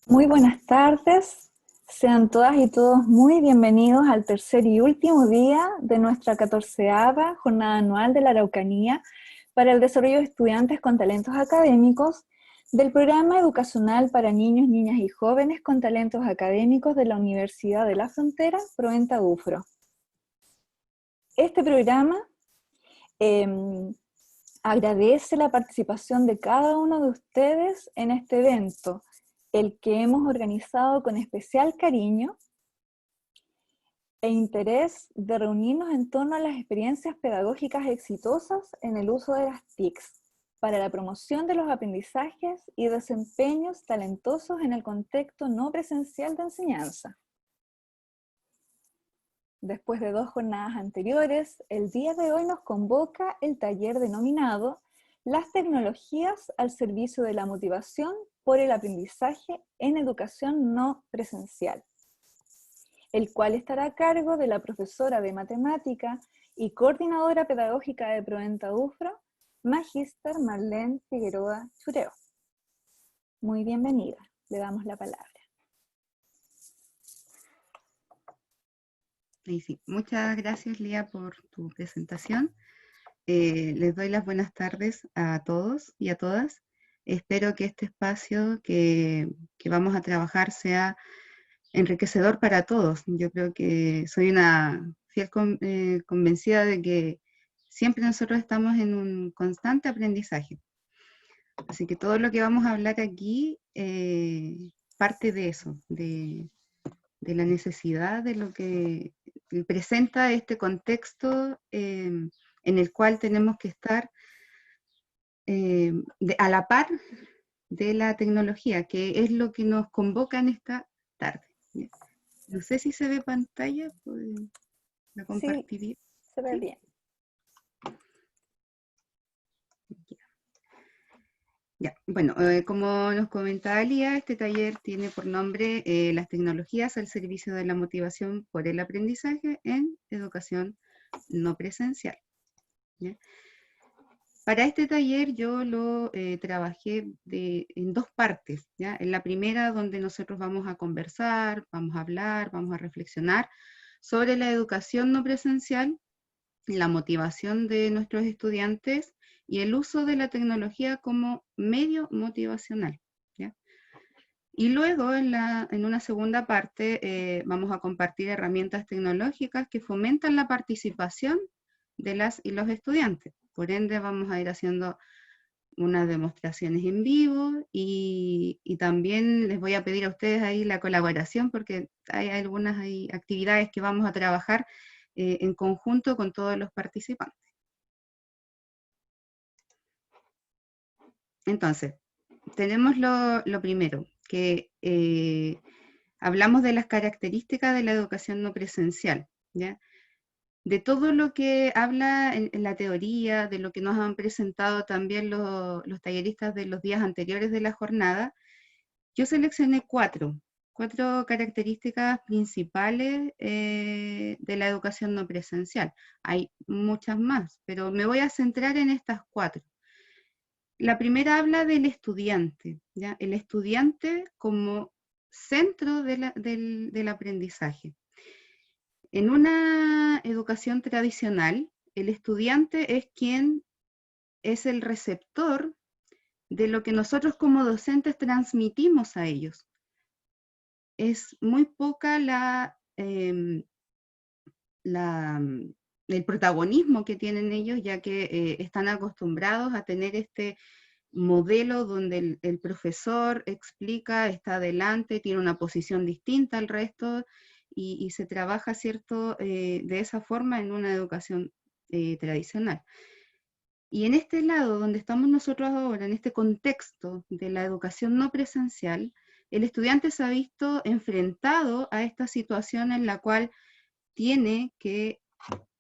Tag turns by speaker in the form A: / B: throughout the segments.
A: Muy buenas tardes, sean todas y todos muy bienvenidos al tercer y último día de nuestra 14ª Jornada Anual de la Araucanía para el Desarrollo de Estudiantes con Talentos Académicos del Programa Educacional para Niños, Niñas y Jóvenes con Talentos Académicos de la Universidad de la Frontera, Proventa UFRO. Este programa agradece la participación de cada uno de ustedes en este evento, el que hemos organizado con especial cariño e interés de reunirnos en torno a las experiencias pedagógicas exitosas en el uso de las TICs para la promoción de los aprendizajes y desempeños talentosos en el contexto no presencial de enseñanza. Después de 2 jornadas anteriores, el día de hoy nos convoca el taller denominado Las tecnologías al servicio de la motivación por el aprendizaje en educación no presencial, el cual estará a cargo de la profesora de matemática y coordinadora pedagógica de Proventa UFRO, Magíster Marlene Figueroa Chureo. Muy bienvenida, le damos la palabra.
B: Sí. Muchas gracias, Lía, por tu presentación. Les doy las buenas tardes a todos y a todas. Espero que este espacio que vamos a trabajar sea enriquecedor para todos. Yo creo que soy una fiel convencida de que siempre nosotros estamos en un constante aprendizaje. Así que todo lo que vamos a hablar aquí parte de eso, de la necesidad de lo que presenta este contexto en el cual tenemos que estar a la par de la tecnología, que es lo que nos convoca en esta tarde. No sé si se ve pantalla, la compartiría.
A: Sí, se ve bien.
B: Ya. Bueno, como nos comentaba Lía, este taller tiene por nombre Las tecnologías al servicio de la motivación por el aprendizaje en educación no presencial. ¿Ya? Para este taller yo lo trabajé en 2 partes. ¿Ya? En la primera, donde nosotros vamos a conversar, vamos a hablar, vamos a reflexionar sobre la educación no presencial, la motivación de nuestros estudiantes y el uso de la tecnología como medio motivacional. ¿Ya? Y luego, en una segunda parte, vamos a compartir herramientas tecnológicas que fomentan la participación de las y los estudiantes. Por ende, vamos a ir haciendo unas demostraciones en vivo y también les voy a pedir a ustedes ahí la colaboración porque hay algunas actividades que vamos a trabajar en conjunto con todos los participantes. Entonces, tenemos lo primero, que hablamos de las características de la educación no presencial, ¿ya? De todo lo que habla en la teoría, de lo que nos han presentado también los talleristas de los días anteriores de la jornada, yo seleccioné cuatro características principales de la educación no presencial. Hay muchas más, pero me voy a centrar en estas 4. La primera habla del estudiante, ¿ya? El estudiante como centro del aprendizaje. En una educación tradicional, el estudiante es quien es el receptor de lo que nosotros como docentes transmitimos a ellos. Es muy poca el protagonismo que tienen ellos, ya que están acostumbrados a tener este modelo donde el profesor explica, está adelante, tiene una posición distinta al resto y se trabaja, ¿cierto?, de esa forma en una educación tradicional. Y en este lado donde estamos nosotros ahora, en este contexto de la educación no presencial, el estudiante se ha visto enfrentado a esta situación en la cual tiene que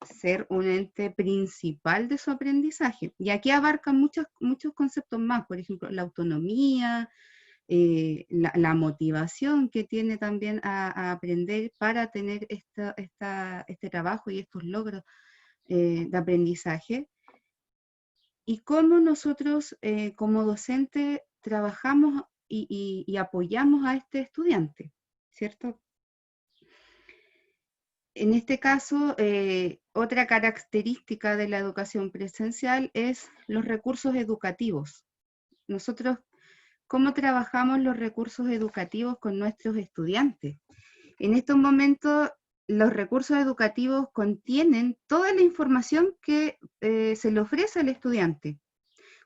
B: ser un ente principal de su aprendizaje. Y aquí abarca muchos conceptos más, por ejemplo, la autonomía, la motivación que tiene también a aprender para tener este trabajo y estos logros de aprendizaje. Y cómo nosotros como docentes trabajamos y apoyamos a este estudiante, ¿cierto? En este caso, otra característica de la educación presencial es los recursos educativos. Nosotros, ¿cómo trabajamos los recursos educativos con nuestros estudiantes? En estos momentos, los recursos educativos contienen toda la información que se le ofrece al estudiante,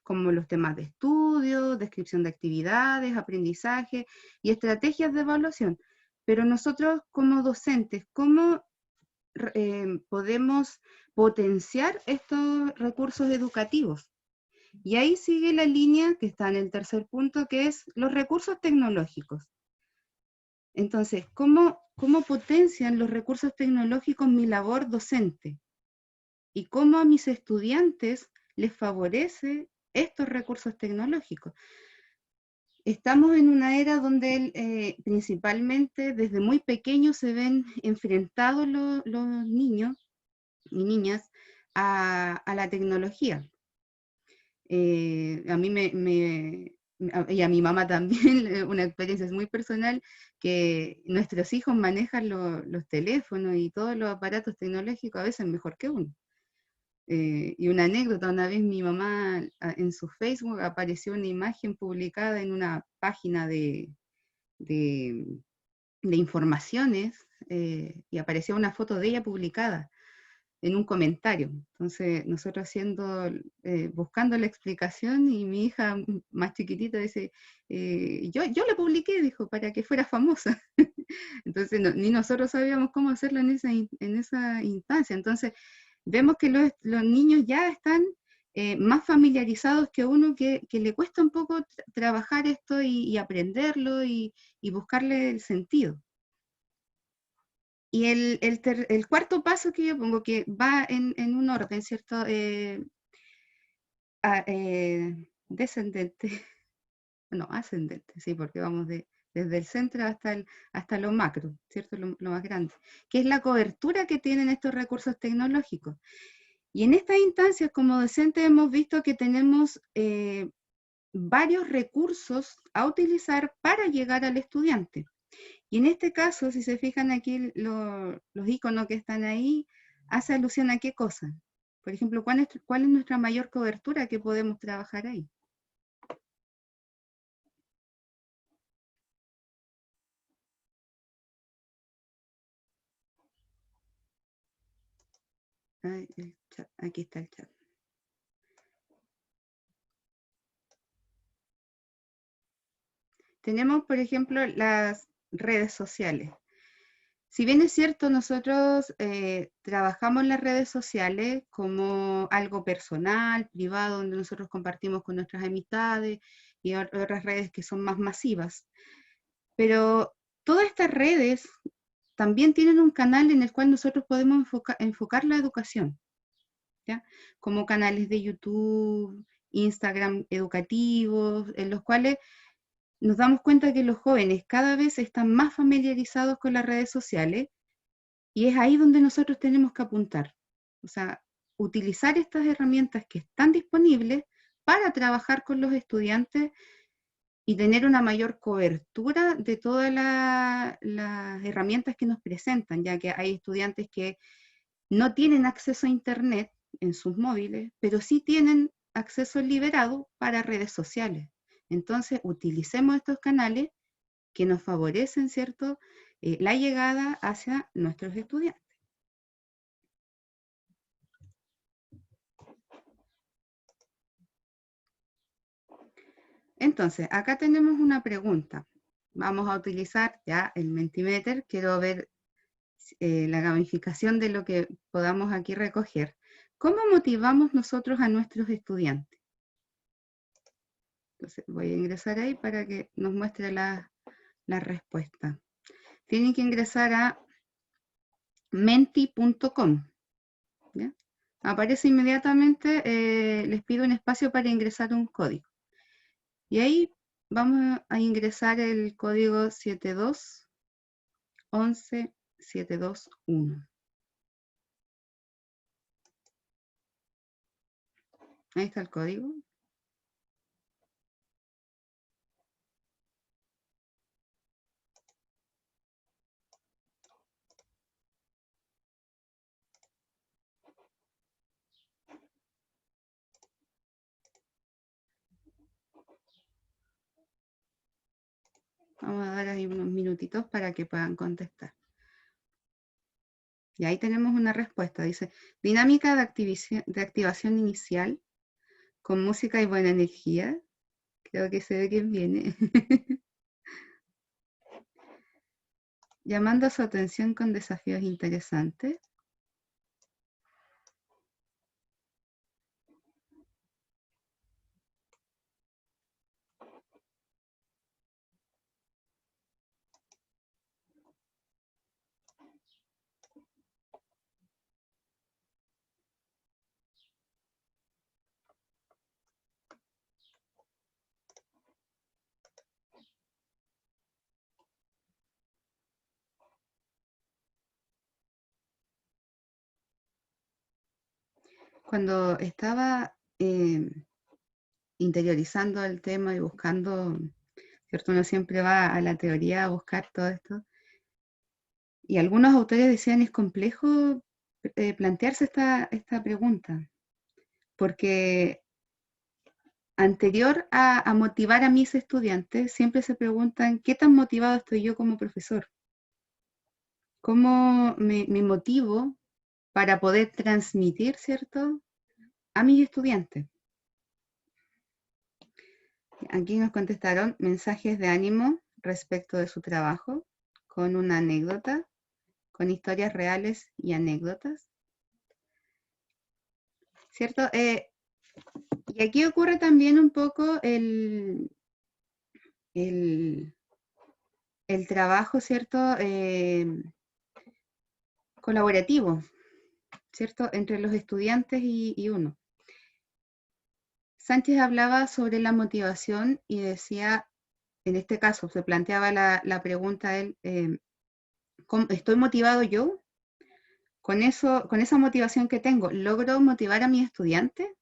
B: como los temas de estudio, descripción de actividades, aprendizaje y estrategias de evaluación. Pero nosotros como docentes, ¿cómo podemos potenciar estos recursos educativos? Y ahí sigue la línea que está en el tercer punto, que es los recursos tecnológicos. Entonces, ¿cómo potencian los recursos tecnológicos mi labor docente? ¿Y cómo a mis estudiantes les favorece estos recursos tecnológicos? Estamos en una era donde principalmente desde muy pequeños se ven enfrentados los niños y niñas a la tecnología. A mí y a mi mamá también, una experiencia muy personal, que nuestros hijos manejan los teléfonos y todos los aparatos tecnológicos a veces mejor que uno. Y una anécdota, una vez mi mamá en su Facebook apareció una imagen publicada en una página de, de informaciones y apareció una foto de ella publicada en un comentario. Entonces, nosotros buscando la explicación y mi hija más chiquitita dice, yo la publiqué, dijo, para que fuera famosa. Entonces, ni nosotros sabíamos cómo hacerlo en esa instancia. Entonces, vemos que los niños ya están más familiarizados que uno que le cuesta un poco trabajar esto y aprenderlo y buscarle el sentido. Y el cuarto paso que yo pongo, que va en un orden, ¿cierto? Descendente, no, ascendente, sí, porque vamos desde el centro hasta lo macro, ¿cierto? Lo más grande, que es la cobertura que tienen estos recursos tecnológicos. Y en estas instancias, como docentes, hemos visto que tenemos varios recursos a utilizar para llegar al estudiante. Y en este caso, si se fijan aquí, los iconos que están ahí, hace alusión a qué cosa. Por ejemplo, ¿cuál es nuestra mayor cobertura que podemos trabajar ahí? Ay, el chat, aquí está el chat. Tenemos, por ejemplo, las redes sociales. Si bien es cierto, nosotros trabajamos las redes sociales como algo personal, privado, donde nosotros compartimos con nuestras amistades y otras redes que son más masivas, pero todas estas redes también tienen un canal en el cual nosotros podemos enfocar la educación, ¿ya? Como canales de YouTube, Instagram educativos, en los cuales nos damos cuenta que los jóvenes cada vez están más familiarizados con las redes sociales y es ahí donde nosotros tenemos que apuntar. O sea, utilizar estas herramientas que están disponibles para trabajar con los estudiantes y tener una mayor cobertura de todas las herramientas que nos presentan, ya que hay estudiantes que no tienen acceso a Internet en sus móviles, pero sí tienen acceso liberado para redes sociales. Entonces, utilicemos estos canales que nos favorecen, ¿cierto?, la llegada hacia nuestros estudiantes. Entonces, acá tenemos una pregunta. Vamos a utilizar ya el Mentimeter. Quiero ver la gamificación de lo que podamos aquí recoger. ¿Cómo motivamos nosotros a nuestros estudiantes? Entonces, voy a ingresar ahí para que nos muestre la respuesta. Tienen que ingresar a menti.com. Aparece inmediatamente, les pido un espacio para ingresar un código. Y ahí vamos a ingresar el código 7211721. Ahí está el código. Vamos a dar ahí unos minutitos para que puedan contestar. Y ahí tenemos una respuesta. Dice, dinámica de activación inicial con música y buena energía. Creo que se ve que viene. Llamando su atención con desafíos interesantes. Cuando estaba interiorizando el tema y buscando, ¿cierto? Uno siempre va a la teoría a buscar todo esto. Y algunos autores decían es complejo plantearse esta pregunta, porque anterior a motivar a mis estudiantes, siempre se preguntan qué tan motivado estoy yo como profesor. ¿Cómo me motivo para poder transmitir, ¿cierto?, a mis estudiantes? Aquí nos contestaron mensajes de ánimo respecto de su trabajo, con una anécdota, con historias reales y anécdotas, ¿cierto? Y aquí ocurre también un poco el trabajo, ¿cierto?, colaborativo, ¿cierto?, entre los estudiantes y uno. Sánchez hablaba sobre la motivación y decía, en este caso, se planteaba la pregunta a él, ¿estoy motivado yo? Con esa motivación que tengo, ¿logro motivar a mi estudiante?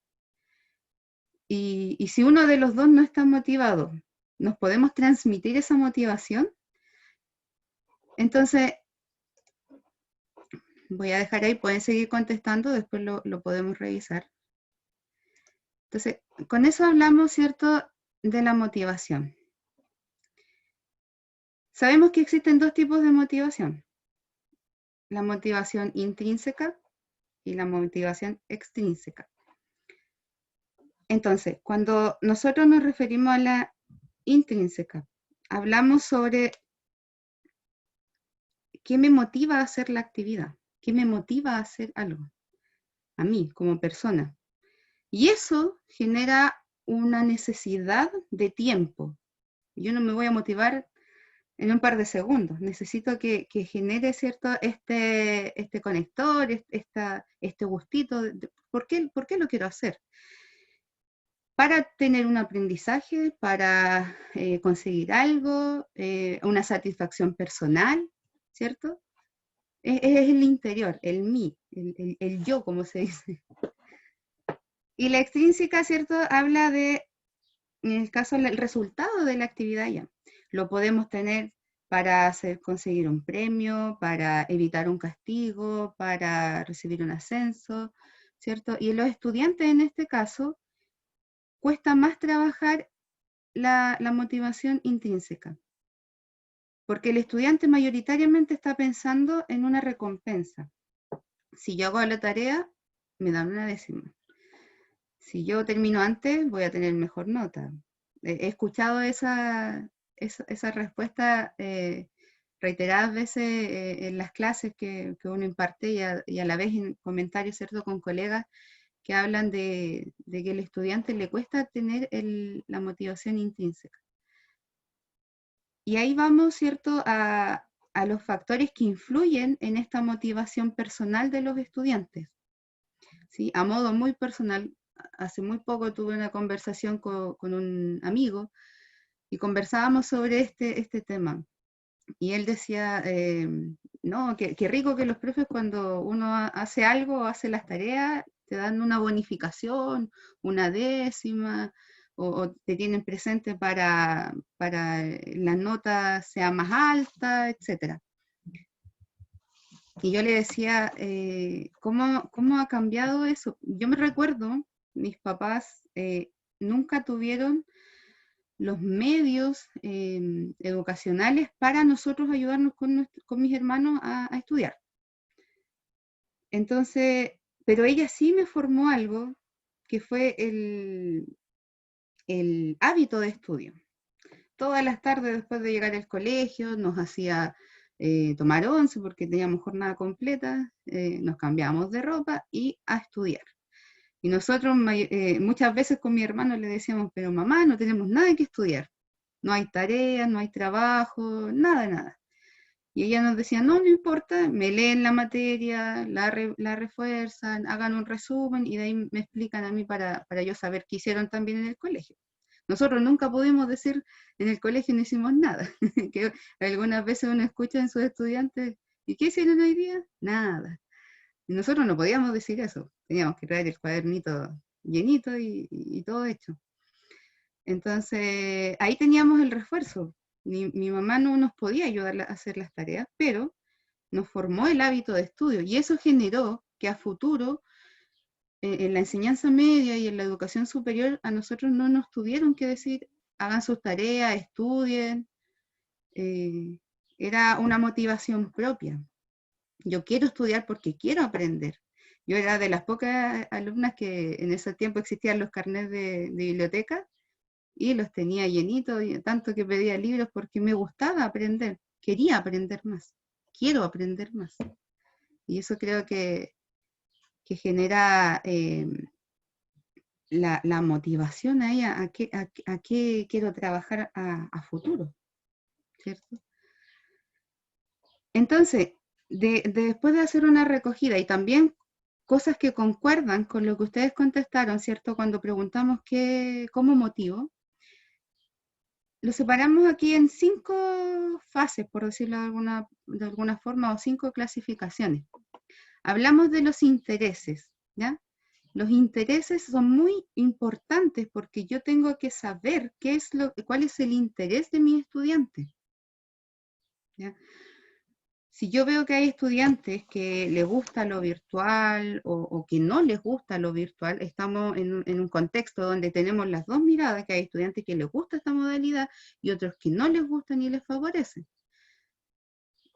B: Y si uno de los dos no está motivado, ¿nos podemos transmitir esa motivación? Entonces, voy a dejar ahí, pueden seguir contestando, después lo podemos revisar. Entonces, con eso hablamos, ¿cierto?, de la motivación. Sabemos que existen dos tipos de motivación. La motivación intrínseca y la motivación extrínseca. Entonces, cuando nosotros nos referimos a la intrínseca, hablamos sobre qué me motiva a hacer la actividad, qué me motiva a hacer algo, a mí como persona. Y eso genera una necesidad de tiempo. Yo no me voy a motivar en un par de segundos. Necesito que genere, ¿cierto?, este conector, este gustito. ¿Por qué lo quiero hacer? Para tener un aprendizaje, para conseguir algo, una satisfacción personal, ¿cierto? Es el interior, el mí, el yo, como se dice. Y la extrínseca, ¿cierto?, habla de, en el caso, el resultado de la actividad ya. Lo podemos tener para conseguir un premio, para evitar un castigo, para recibir un ascenso, ¿cierto? Y los estudiantes, en este caso, cuesta más trabajar la motivación intrínseca, porque el estudiante mayoritariamente está pensando en una recompensa. Si yo hago la tarea, me dan una décima. Si yo termino antes, voy a tener mejor nota. He escuchado esa respuesta reiteradas veces en las clases que uno imparte y a la vez en comentarios, ¿cierto?, con colegas que hablan de que al estudiante le cuesta tener la motivación intrínseca. Y ahí vamos, ¿cierto?, a los factores que influyen en esta motivación personal de los estudiantes. ¿Sí? A modo muy personal, hace muy poco tuve una conversación con un amigo y conversábamos sobre este tema. Y él decía, no, qué rico que los profes cuando uno hace algo, hace las tareas, te dan una bonificación, una décima, o te tienen presente para la nota sea más alta, etc. Y yo le decía, ¿cómo ha cambiado eso? Yo me recuerdo, mis papás nunca tuvieron los medios educacionales para nosotros ayudarnos con mis hermanos a estudiar. Entonces, pero ella sí me formó algo que fue el hábito de estudio. Todas las tardes después de llegar al colegio nos hacía tomar once porque teníamos jornada completa, nos cambiábamos de ropa y a estudiar. Y nosotros muchas veces con mi hermano le decíamos, pero mamá, no tenemos nada que estudiar. No hay tareas, no hay trabajo, nada, nada. Y ella nos decía, no, no importa, me leen la materia, la refuerzan, hagan un resumen y de ahí me explican a mí para yo saber qué hicieron también en el colegio. Nosotros nunca pudimos decir en el colegio no hicimos nada, que algunas veces uno escucha en sus estudiantes, ¿y qué hicieron hoy día? Nada. Y nosotros no podíamos decir eso, teníamos que traer el cuadernito llenito y todo hecho. Entonces, ahí teníamos el refuerzo. Mi mamá no nos podía ayudar a hacer las tareas, pero nos formó el hábito de estudio y eso generó que a futuro, en la enseñanza media y en la educación superior, a nosotros no nos tuvieron que decir, hagan sus tareas, estudien. Era una motivación propia. Yo quiero estudiar porque quiero aprender. Yo era de las pocas alumnas que en ese tiempo existían los carnets de biblioteca y los tenía llenitos, tanto que pedía libros porque me gustaba aprender, quería aprender más, quiero aprender más. Y eso creo que genera la motivación ahí a qué quiero trabajar a futuro, ¿cierto? Entonces, después de hacer una recogida y también cosas que concuerdan con lo que ustedes contestaron, ¿cierto? Cuando preguntamos cómo motivo, lo separamos aquí en 5 fases, por decirlo de alguna forma, o 5 clasificaciones. Hablamos de los intereses, ¿ya? Los intereses son muy importantes porque yo tengo que saber cuál es el interés de mi estudiante, ¿ya? Si yo veo que hay estudiantes que les gusta lo virtual o que no les gusta lo virtual, estamos en un contexto donde tenemos las dos miradas, que hay estudiantes que les gusta esta modalidad y otros que no les gusta ni les favorece.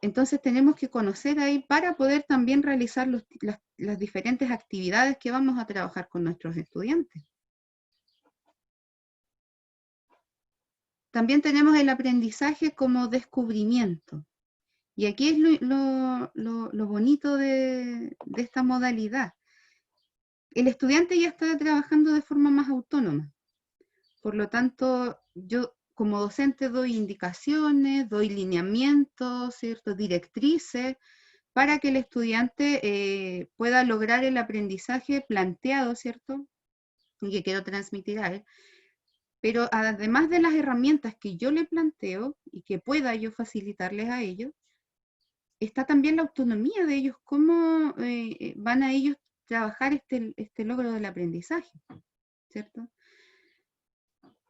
B: Entonces tenemos que conocer ahí para poder también realizar las diferentes actividades que vamos a trabajar con nuestros estudiantes. También tenemos el aprendizaje como descubrimiento. Y aquí es lo bonito de esta modalidad. El estudiante ya está trabajando de forma más autónoma. Por lo tanto, yo como docente doy indicaciones, doy lineamientos, ¿cierto? Directrices, para que el estudiante pueda lograr el aprendizaje planteado, ¿cierto? Y que quiero transmitir a él. Pero además de las herramientas que yo le planteo y que pueda yo facilitarles a ellos, está también la autonomía de ellos, cómo van a ellos trabajar este logro del aprendizaje, ¿cierto?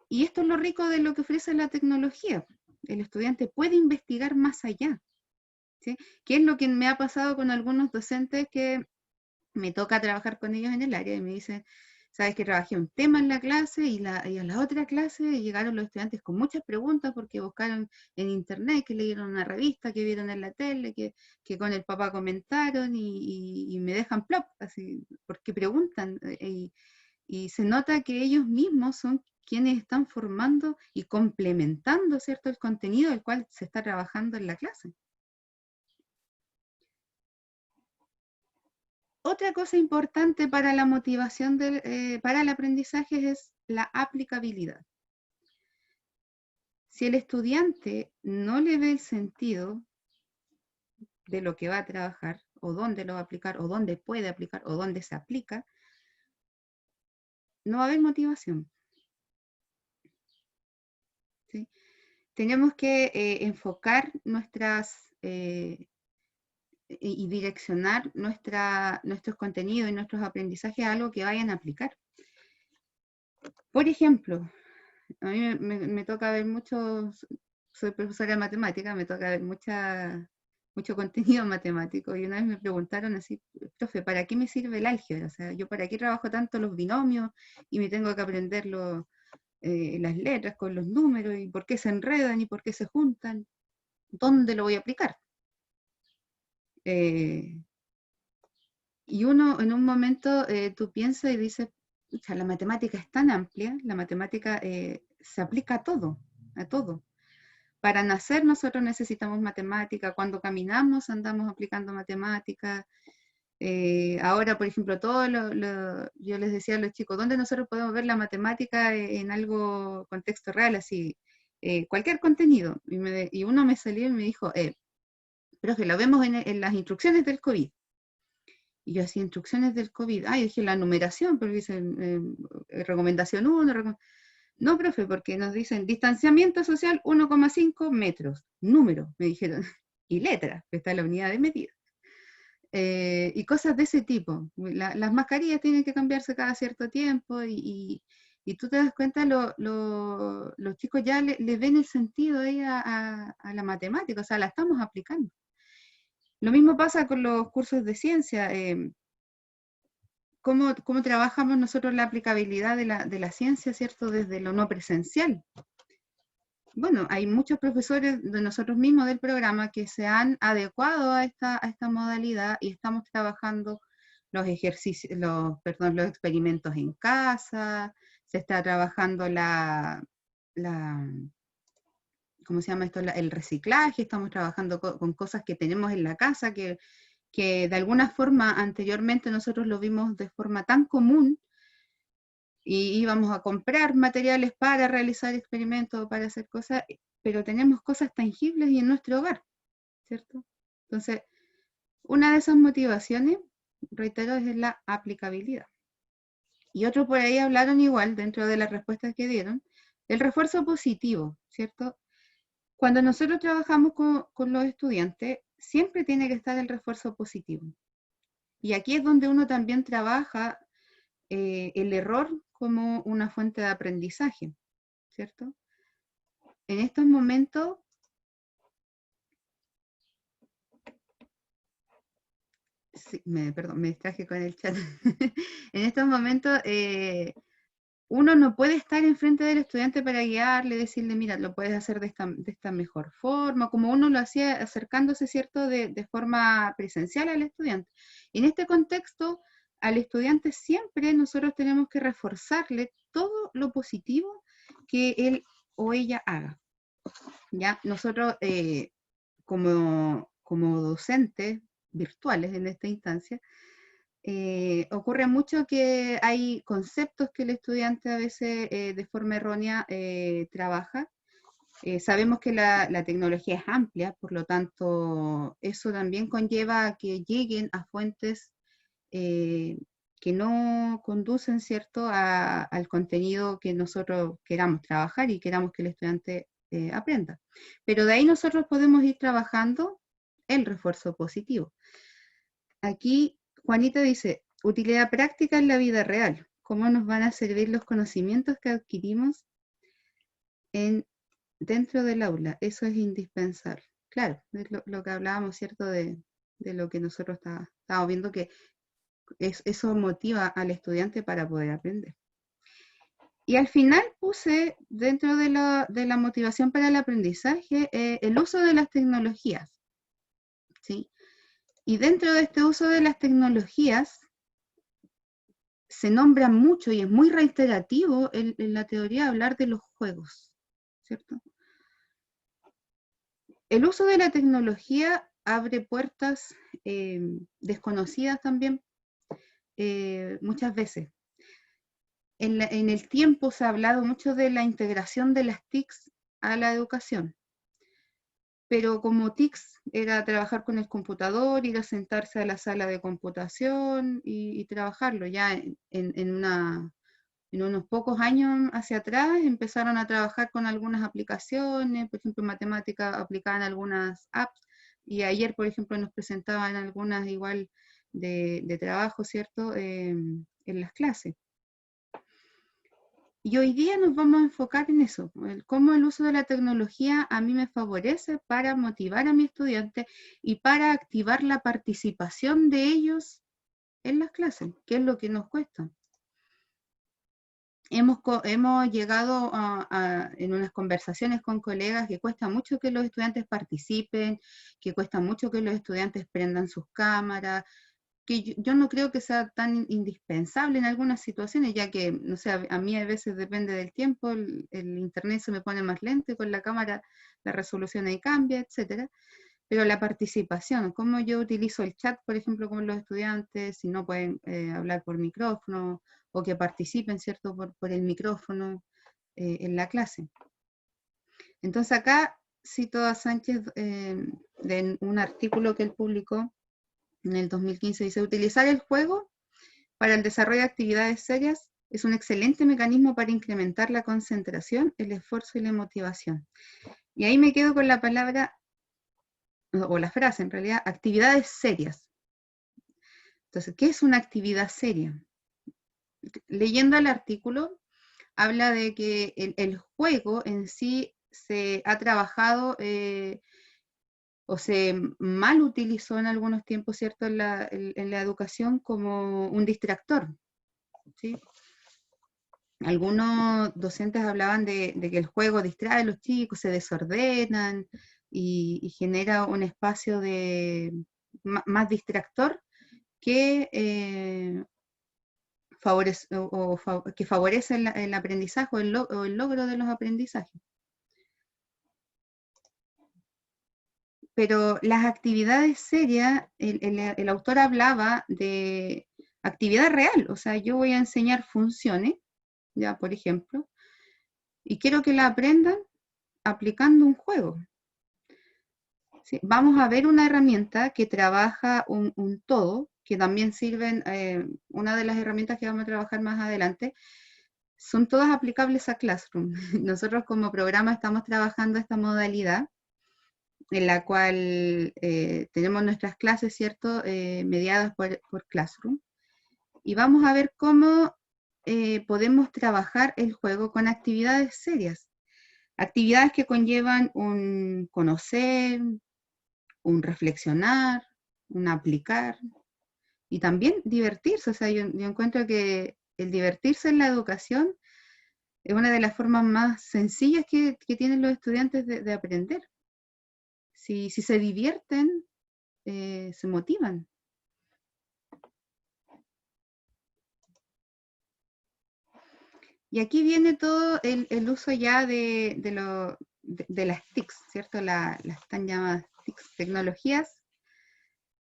B: Y esto es lo rico de lo que ofrece la tecnología. El estudiante puede investigar más allá, ¿sí? ¿Qué es lo que me ha pasado con algunos docentes que me toca trabajar con ellos en el área y me dicen, sabes que trabajé un tema en la clase y a la otra clase llegaron los estudiantes con muchas preguntas porque buscaron en internet, que leyeron una revista, que vieron en la tele, que con el papá comentaron y me dejan plop, así, porque preguntan y se nota que ellos mismos son quienes están formando y complementando, ¿cierto?, el contenido del cual se está trabajando en la clase. Otra cosa importante para la motivación para el aprendizaje es la aplicabilidad. Si el estudiante no le ve el sentido de lo que va a trabajar, o dónde lo va a aplicar, o dónde puede aplicar, o dónde se aplica, no va a haber motivación. ¿Sí? Tenemos que enfocar y direccionar nuestros contenidos y nuestros aprendizajes a algo que vayan a aplicar. Por ejemplo, a mí me toca ver soy profesora de matemática, me toca ver mucho contenido matemático y una vez me preguntaron así, profe, ¿para qué me sirve el álgebra? O sea, ¿yo para qué trabajo tanto los binomios y me tengo que aprender las letras con los números, y por qué se enredan y por qué se juntan, ¿dónde lo voy a aplicar? Y uno en un momento tú piensas y dices, o sea, la matemática es tan amplia, la matemática se aplica a todo, a todo. Para nacer nosotros necesitamos matemática, cuando caminamos andamos aplicando matemática. Ahora, por ejemplo, yo les decía a los chicos, ¿dónde nosotros podemos ver la matemática en algo contexto real, así? Cualquier contenido. Y uno me salió y me dijo, profe, lo vemos en las instrucciones del COVID. Y yo hacía instrucciones del COVID. Yo dije la numeración, porque dicen recomendación 1. No, profe, porque nos dicen distanciamiento social 1,5 metros. Número, me dijeron. Y letra, que está la unidad de medida. Y cosas de ese tipo. Las mascarillas tienen que cambiarse cada cierto tiempo y tú te das cuenta, los chicos ya le ven el sentido ahí a la matemática, o sea, la estamos aplicando. Lo mismo pasa con los cursos de ciencia. ¿Cómo trabajamos nosotros la aplicabilidad de la ciencia, ¿cierto? Desde lo no presencial. Bueno, hay muchos profesores de nosotros mismos del programa que se han adecuado a esta modalidad y estamos trabajando los ejercicios, los experimentos en casa, se está trabajando ¿cómo se llama esto? El reciclaje, estamos trabajando con cosas que tenemos en la casa que de alguna forma anteriormente nosotros lo vimos de forma tan común y íbamos a comprar materiales para realizar experimentos, para hacer cosas, pero tenemos cosas tangibles y en nuestro hogar, ¿cierto? Entonces, una de esas motivaciones, reitero, es la aplicabilidad. Y otros por ahí hablaron igual, dentro de las respuestas que dieron, el refuerzo positivo, ¿cierto? Cuando nosotros trabajamos con los estudiantes, siempre tiene que estar el refuerzo positivo. Y aquí es donde uno también trabaja el error como una fuente de aprendizaje, ¿cierto? En estos momentos, sí, me distraje con el chat. En estos momentos, uno no puede estar enfrente del estudiante para guiarle, decirle, mira, lo puedes hacer de esta mejor forma, como uno lo hacía acercándose, ¿cierto?, de forma presencial al estudiante. En este contexto, al estudiante siempre nosotros tenemos que reforzarle todo lo positivo que él o ella haga. ¿Ya? Nosotros, como docentes virtuales en esta instancia, ocurre mucho que hay conceptos que el estudiante a veces de forma errónea trabaja. Sabemos que la tecnología es amplia, por lo tanto, eso también conlleva a que lleguen a fuentes que no conducen, ¿cierto?, al contenido que nosotros queramos trabajar y queramos que el estudiante aprenda. Pero de ahí nosotros podemos ir trabajando el refuerzo positivo. Aquí Juanita dice, utilidad práctica en la vida real. ¿Cómo nos van a servir los conocimientos que adquirimos dentro del aula? Eso es indispensable. Claro, es lo que hablábamos, ¿cierto?, de lo que nosotros estábamos viendo, que eso motiva al estudiante para poder aprender. Y al final puse dentro de la motivación para el aprendizaje el uso de las tecnologías, ¿sí? Y dentro de este uso de las tecnologías se nombra mucho y es muy reiterativo en la teoría hablar de los juegos, ¿cierto? El uso de la tecnología abre puertas desconocidas también muchas veces. En el tiempo se ha hablado mucho de la integración de las TICs a la educación, pero como TICs era trabajar con el computador, ir a sentarse a la sala de computación y trabajarlo. Ya en unos pocos años hacia atrás empezaron a trabajar con algunas aplicaciones, por ejemplo en matemática aplicaban algunas apps, y ayer por ejemplo nos presentaban algunas igual de trabajo, ¿cierto?, en las clases. Y hoy día nos vamos a enfocar en eso, cómo el uso de la tecnología a mí me favorece para motivar a mi estudiante y para activar la participación de ellos en las clases, que es lo que nos cuesta. hemos llegado en unas conversaciones con colegas que cuesta mucho que los estudiantes participen, que cuesta mucho que los estudiantes prendan sus cámaras, que yo no creo que sea tan indispensable en algunas situaciones, ya que, no sé, a mí a veces depende del tiempo, el internet se me pone más lento y con la cámara la resolución ahí cambia, etcétera. Pero la participación, cómo yo utilizo el chat, por ejemplo, con los estudiantes, si no pueden hablar por micrófono, o que participen, ¿cierto?, por el micrófono en la clase. Entonces acá cito a Sánchez de un artículo que él publicó en el 2015, dice: utilizar el juego para el desarrollo de actividades serias es un excelente mecanismo para incrementar la concentración, el esfuerzo y la motivación. Y ahí me quedo con la palabra, o la frase en realidad, actividades serias. Entonces, ¿qué es una actividad seria? Leyendo el artículo, habla de que el juego en sí se ha trabajado o se mal utilizó en algunos tiempos, ¿cierto?, en la educación como un distractor, ¿sí? Algunos docentes hablaban de que el juego distrae a los chicos, se desordenan y genera un espacio más distractor que, que favorece el aprendizaje o el logro de los aprendizajes. Pero las actividades serias, el autor hablaba de actividad real, o sea, yo voy a enseñar funciones, ya por ejemplo, y quiero que la aprendan aplicando un juego. ¿Sí? Vamos a ver una herramienta que trabaja un todo, que también sirven, una de las herramientas que vamos a trabajar más adelante, son todas aplicables a Classroom. Nosotros como programa estamos trabajando esta modalidad, en la cual tenemos nuestras clases, ¿cierto?, mediadas por Classroom, y vamos a ver cómo podemos trabajar el juego con actividades serias, actividades que conllevan un conocer, un reflexionar, un aplicar, y también divertirse. O sea, yo encuentro que el divertirse en la educación es una de las formas más sencillas que tienen los estudiantes de aprender. Si se divierten, se motivan. Y aquí viene todo el uso ya de las TICs, ¿cierto? Las tan llamadas TICs, tecnologías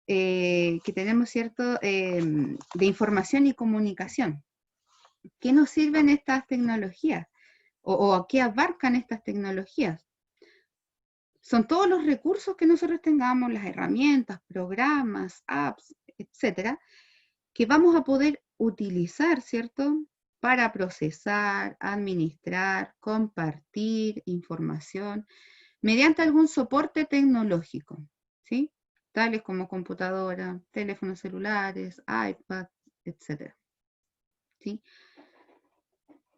B: que tenemos, ¿cierto?, de información y comunicación. ¿Qué nos sirven estas tecnologías? ¿O qué abarcan estas tecnologías? Son todos los recursos que nosotros tengamos, las herramientas, programas, apps, etcétera, que vamos a poder utilizar, ¿cierto?, para procesar, administrar, compartir información mediante algún soporte tecnológico, ¿sí?, tales como computadora, teléfonos celulares, iPad, etcétera, ¿sí?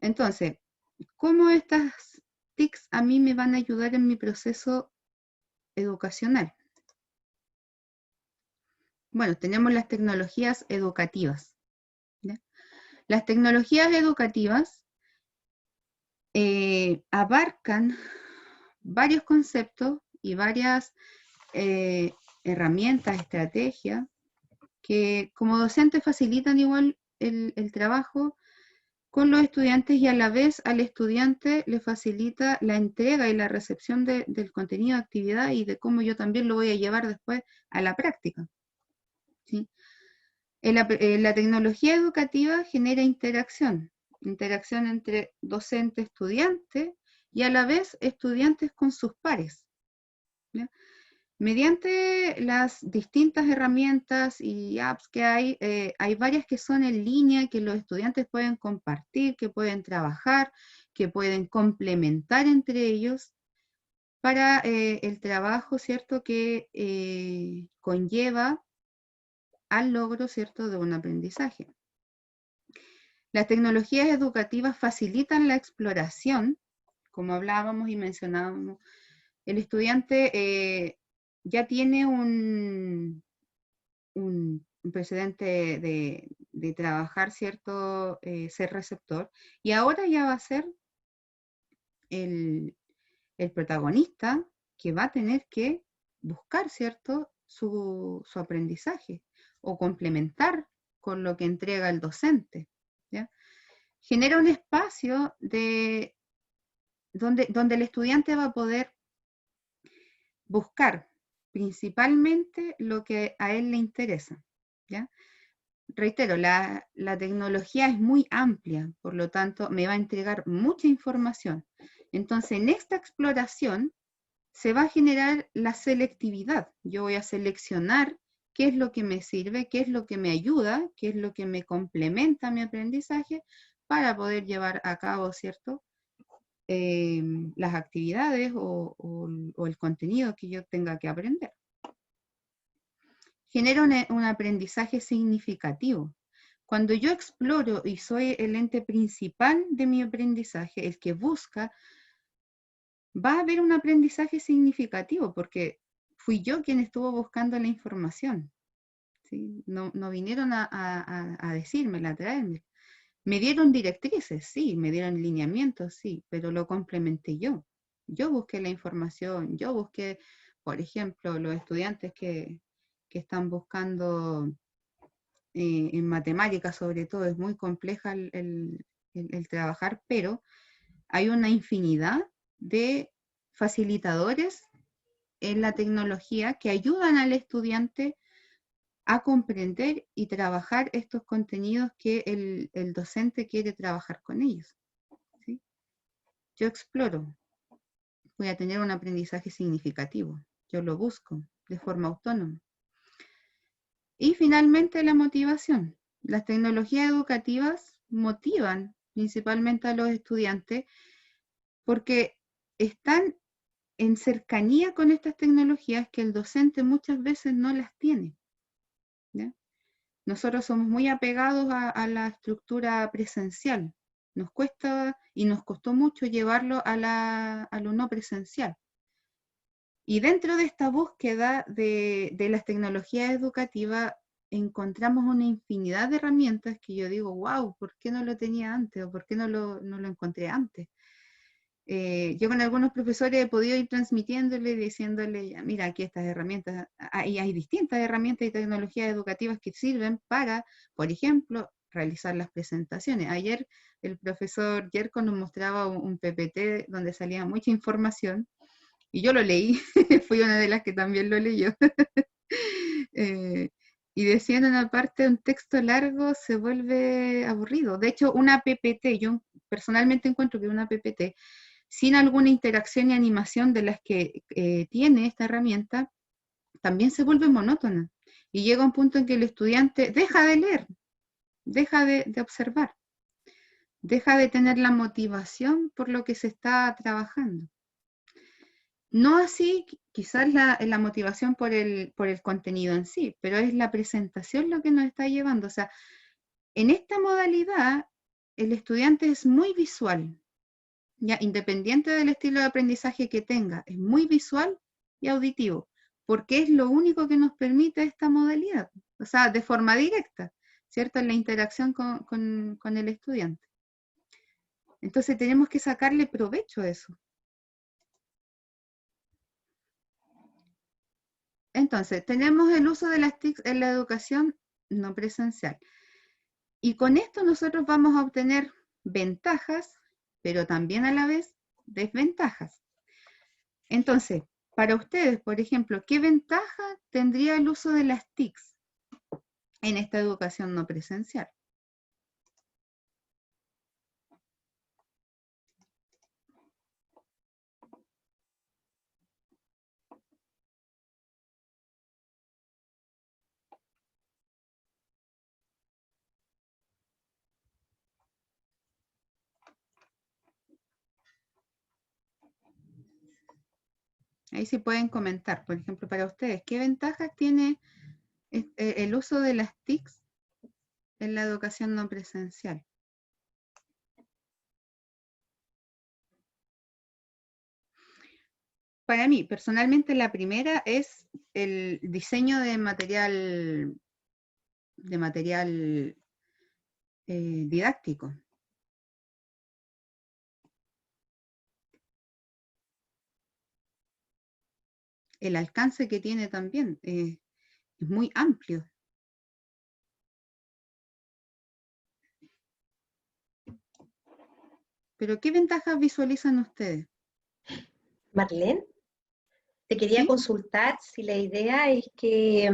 B: Entonces, ¿cómo estas TICs a mí me van a ayudar en mi proceso educacional? Bueno, tenemos las tecnologías educativas, ¿ya? Las tecnologías educativas abarcan varios conceptos y varias herramientas, estrategias, que como docentes facilitan igual el trabajo con los estudiantes, y a la vez al estudiante le facilita la entrega y la recepción del contenido de actividad y de cómo yo también lo voy a llevar después a la práctica, ¿sí? La tecnología educativa genera interacción entre docente, estudiante, y a la vez estudiantes con sus pares, ¿ya? Mediante las distintas herramientas y apps que hay varias que son en línea, que los estudiantes pueden compartir, que pueden trabajar, que pueden complementar entre ellos para el trabajo, ¿cierto?, que conlleva al logro, ¿cierto?, de un aprendizaje. Las tecnologías educativas facilitan la exploración, como hablábamos y mencionábamos. El estudiante ya tiene un precedente de trabajar, ¿cierto? Ser receptor, y ahora ya va a ser el protagonista que va a tener que buscar, ¿cierto? Su aprendizaje o complementar con lo que entrega el docente, ¿ya? Genera un espacio donde el estudiante va a poder buscar principalmente lo que a él le interesa, ¿ya? Reitero, la tecnología es muy amplia, por lo tanto me va a entregar mucha información. Entonces, en esta exploración se va a generar la selectividad. Yo voy a seleccionar qué es lo que me sirve, qué es lo que me ayuda, qué es lo que me complementa mi aprendizaje para poder llevar a cabo, ¿cierto? Las actividades o el contenido que yo tenga que aprender. Genera un aprendizaje significativo. Cuando yo exploro y soy el ente principal de mi aprendizaje, el que busca, va a haber un aprendizaje significativo porque fui yo quien estuvo buscando la información. ¿Sí? No vinieron a decírmela, a traerme. Me dieron directrices, sí, me dieron lineamientos, sí, pero lo complementé yo. Yo busqué la información, yo busqué, por ejemplo, los estudiantes que están buscando en matemáticas sobre todo, es muy compleja el trabajar, pero hay una infinidad de facilitadores en la tecnología que ayudan al estudiante a comprender y trabajar estos contenidos que el docente quiere trabajar con ellos, ¿sí? Yo exploro, voy a tener un aprendizaje significativo, yo lo busco de forma autónoma. Y finalmente la motivación. Las tecnologías educativas motivan principalmente a los estudiantes porque están en cercanía con estas tecnologías que el docente muchas veces no las tiene, ¿ya? Nosotros somos muy apegados a la estructura presencial. Nos cuesta y nos costó mucho llevarlo a lo no presencial. Y dentro de esta búsqueda de las tecnologías educativas encontramos una infinidad de herramientas que yo digo, wow, ¿por qué no lo tenía antes? ¿O por qué no lo encontré antes? Yo con algunos profesores he podido ir transmitiéndole, diciéndole, mira, aquí estas herramientas, hay distintas herramientas y tecnologías educativas que sirven para, por ejemplo, realizar las presentaciones. Ayer el profesor Yerko nos mostraba un PPT donde salía mucha información y yo lo leí, fui una de las que también lo leyó. Y decía en una parte, un texto largo se vuelve aburrido. De hecho, una PPT, yo personalmente encuentro que una PPT sin alguna interacción y animación de las que tiene esta herramienta, también se vuelve monótona. Y llega un punto en que el estudiante deja de leer, deja de observar, deja de tener la motivación por lo que se está trabajando. No así quizás la motivación por el contenido en sí, pero es la presentación lo que nos está llevando. O sea, en esta modalidad, el estudiante es muy visual, ya independiente del estilo de aprendizaje que tenga, es muy visual y auditivo, porque es lo único que nos permite esta modalidad, o sea, de forma directa, ¿cierto? En la interacción con el estudiante. Entonces tenemos que sacarle provecho a eso. Entonces, tenemos el uso de las TIC en la educación no presencial. Y con esto nosotros vamos a obtener ventajas, pero también a la vez desventajas. Entonces, para ustedes, por ejemplo, ¿qué ventaja tendría el uso de las TICs en esta educación no presencial? Ahí sí pueden comentar, por ejemplo, para ustedes, ¿qué ventajas tiene el uso de las TICs en la educación no presencial? Para mí, personalmente, la primera es el diseño de material didáctico. El alcance que tiene también es muy amplio. Pero ¿qué ventajas visualizan ustedes?
C: Marlene, te quería
B: ¿Sí?
C: consultar si la idea es que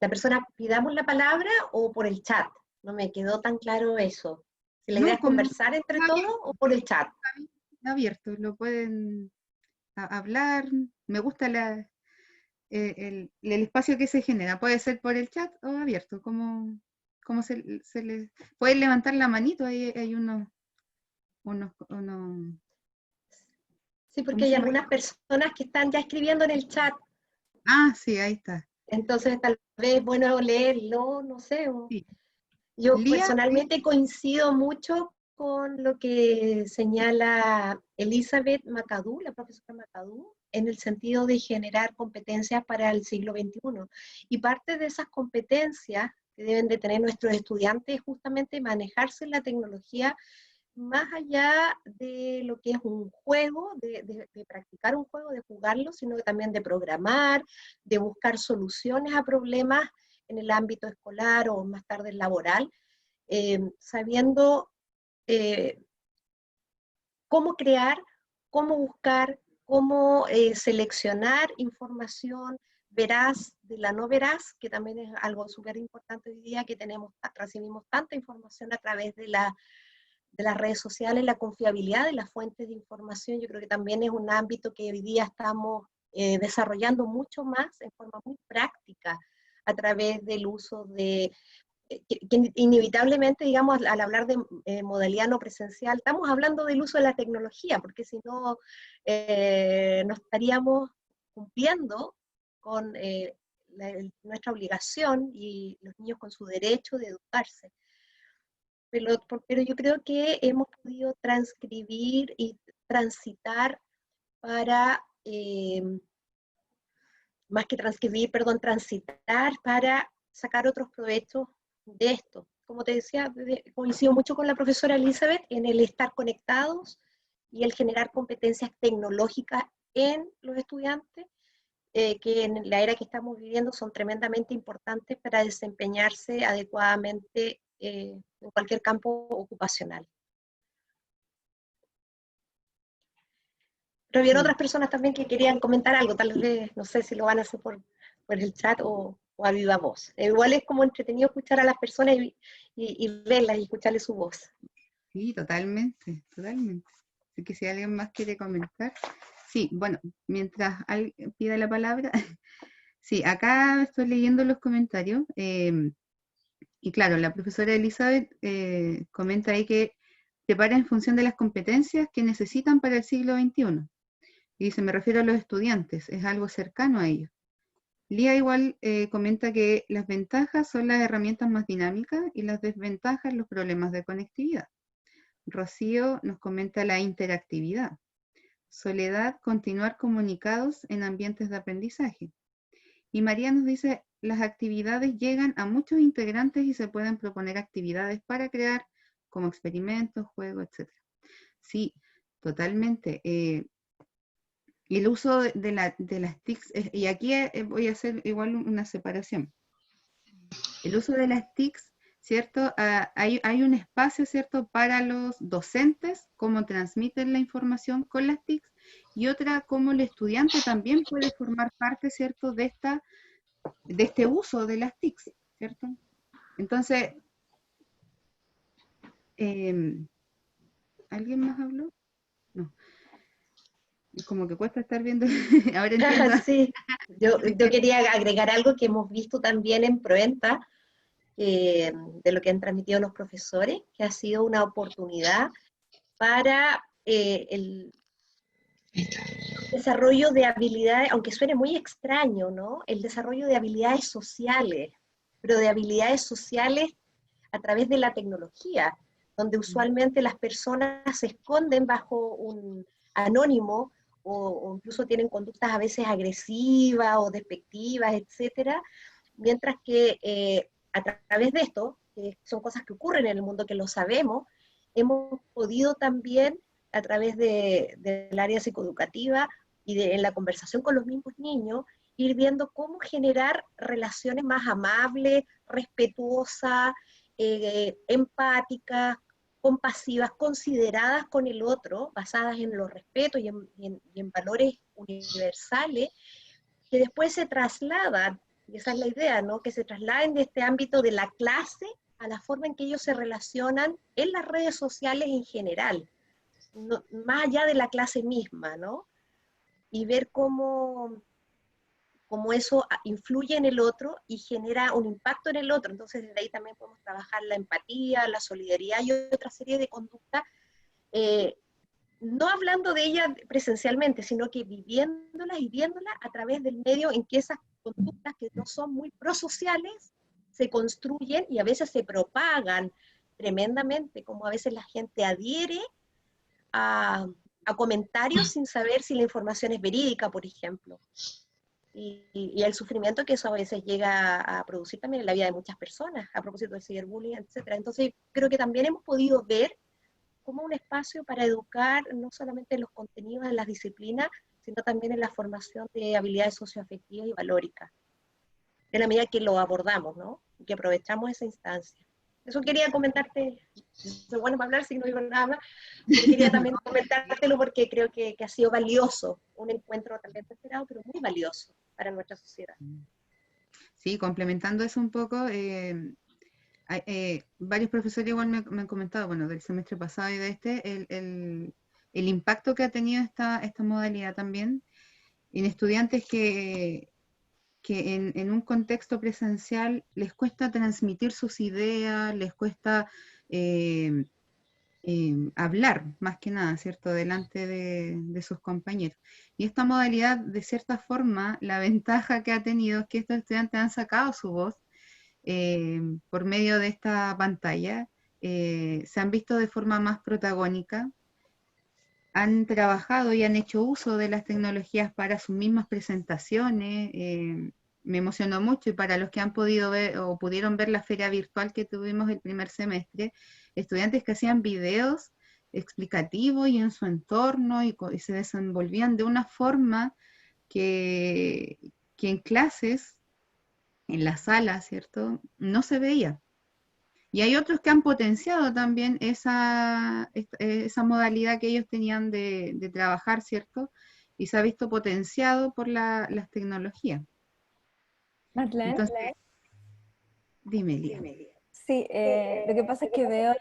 C: la persona pidamos la palabra o por el chat. No me quedó tan claro eso. Si la idea
B: No,
C: es
B: como
C: conversar entre todos o por el chat.
B: abierto, lo pueden hablar. Me gusta el espacio que se genera. Puede ser por el chat o abierto, como se les... Pueden levantar la manito, ahí hay unos,
C: Sí, porque
B: ¿cómo
C: hay
B: se llama?
C: algunas personas que están ya escribiendo en el chat.
B: Ah, sí, ahí está.
C: Entonces, tal vez es bueno leerlo, no sé.
B: Sí.
C: Yo
B: Lía,
C: personalmente coincido mucho con lo que señala Elizabeth McAdoo, la profesora McAdoo, en el sentido de generar competencias para el siglo XXI. Y parte de esas competencias que deben de tener nuestros estudiantes es justamente manejarse en la tecnología más allá de lo que es un juego, de practicar un juego, de jugarlo, sino también de programar, de buscar soluciones a problemas en el ámbito escolar o más tarde laboral, sabiendo eh, cómo crear, cómo buscar, cómo seleccionar información veraz de la no veraz, que también es algo súper importante hoy día, que recibimos tanta información a través de las redes sociales, la confiabilidad de las fuentes de información. Yo creo que también es un ámbito que hoy día estamos desarrollando mucho más en forma muy práctica a través del uso de, que inevitablemente, digamos, al hablar de modalidad no presencial, estamos hablando del uso de la tecnología, porque si no, no estaríamos cumpliendo con nuestra obligación y los niños con su derecho de educarse. Pero yo creo que hemos podido transcribir y transitar para, más que transcribir, perdón, transitar para sacar otros provechos de esto. Como te decía, coincido mucho con la profesora Elizabeth en el estar conectados y el generar competencias tecnológicas en los estudiantes, que en la era que estamos viviendo son tremendamente importantes para desempeñarse adecuadamente en cualquier campo ocupacional. Pero había otras personas también que querían comentar algo, tal vez, no sé si lo van a hacer por el chat o a viva voz. Igual es como entretenido escuchar a las personas y verlas y escucharles su voz.
B: sí, totalmente, totalmente. Así que si alguien más quiere comentar. Sí, bueno, mientras alguien pida la palabra. Sí, acá estoy leyendo los comentarios. Y claro, la profesora Elizabeth comenta ahí que prepara en función de las competencias que necesitan para el siglo XXI. Y dice, me refiero a los estudiantes, es algo cercano a ellos. Lía igual comenta que las ventajas son las herramientas más dinámicas y las desventajas los problemas de conectividad. Rocío nos comenta la interactividad. Soledad, continuar comunicados en ambientes de aprendizaje. Y María nos dice, las actividades llegan a muchos integrantes y se pueden proponer actividades para crear como experimentos, juegos, etc. Sí, totalmente. El uso de las TICs, y aquí voy a hacer igual una separación. El uso de las TICs, ¿cierto? Hay un espacio, ¿cierto? Para los docentes, cómo transmiten la información con las TICs, y otra, cómo el estudiante también puede formar parte, ¿cierto? De este uso de las TICs, ¿cierto? Entonces, ¿alguien más habló? No. Como que cuesta estar viendo, ahora entiendo.
C: Sí, yo quería agregar algo que hemos visto también en Proenta, de lo que han transmitido los profesores, que ha sido una oportunidad para el desarrollo de habilidades, aunque suene muy extraño, ¿no? El desarrollo de habilidades sociales, pero de habilidades sociales a través de la tecnología, donde usualmente las personas se esconden bajo un anónimo o incluso tienen conductas a veces agresivas o despectivas, etcétera, mientras que a través de esto que son cosas que ocurren en el mundo, que lo sabemos, hemos podido también, a través del área psicoeducativa y en la conversación con los mismos niños, ir viendo cómo generar relaciones más amables, respetuosas, empáticas, compasivas, consideradas con el otro, basadas en los respetos y en valores universales, que después se trasladan, y esa es la idea, ¿no? Que se trasladen de este ámbito de la clase a la forma en que ellos se relacionan en las redes sociales en general, no, más allá de la clase misma, ¿no? Y ver cómo eso influye en el otro y genera un impacto en el otro. Entonces, desde ahí también podemos trabajar la empatía, la solidaridad y otra serie de conductas, eh, no hablando de ellas presencialmente, sino que viviéndolas y viéndolas a través del medio en que esas conductas que no son muy prosociales se construyen y a veces se propagan tremendamente, como a veces la gente adhiere a comentarios sin saber si la información es verídica, por ejemplo. Y el sufrimiento que eso a veces llega a producir también en la vida de muchas personas, a propósito del ciberbullying, etc. Entonces, creo que también hemos podido ver como un espacio para educar no solamente en los contenidos de las disciplinas, sino también en la formación de habilidades socioafectivas y valóricas, en la medida que lo abordamos, ¿no? Y que aprovechamos esa instancia. Eso quería comentarte, soy bueno para hablar, si no digo nada más, pero quería también comentártelo porque creo que ha sido valioso, un encuentro tal vez esperado, pero muy valioso para nuestra sociedad.
B: Sí, complementando eso un poco, varios profesores igual me han comentado, bueno, del semestre pasado y de este, el impacto que ha tenido esta modalidad también en estudiantes que en un contexto presencial les cuesta transmitir sus ideas, les cuesta hablar, más que nada, ¿cierto?, delante de sus compañeros. Y esta modalidad, de cierta forma, la ventaja que ha tenido es que estos estudiantes han sacado su voz por medio de esta pantalla, se han visto de forma más protagónica, han trabajado y han hecho uso de las tecnologías para sus mismas presentaciones. Me emocionó mucho, y para los que han podido ver o pudieron ver la feria virtual que tuvimos el primer semestre, estudiantes que hacían videos explicativos y en su entorno y se desenvolvían de una forma que en clases, en la sala, ¿cierto?, no se veía. Y hay otros que han potenciado también esa modalidad que ellos tenían de trabajar, ¿cierto? Y se ha visto potenciado por las tecnologías.
A: Madeleine,
B: Entonces, dime, Lía.
A: sí, lo que pasa es que veo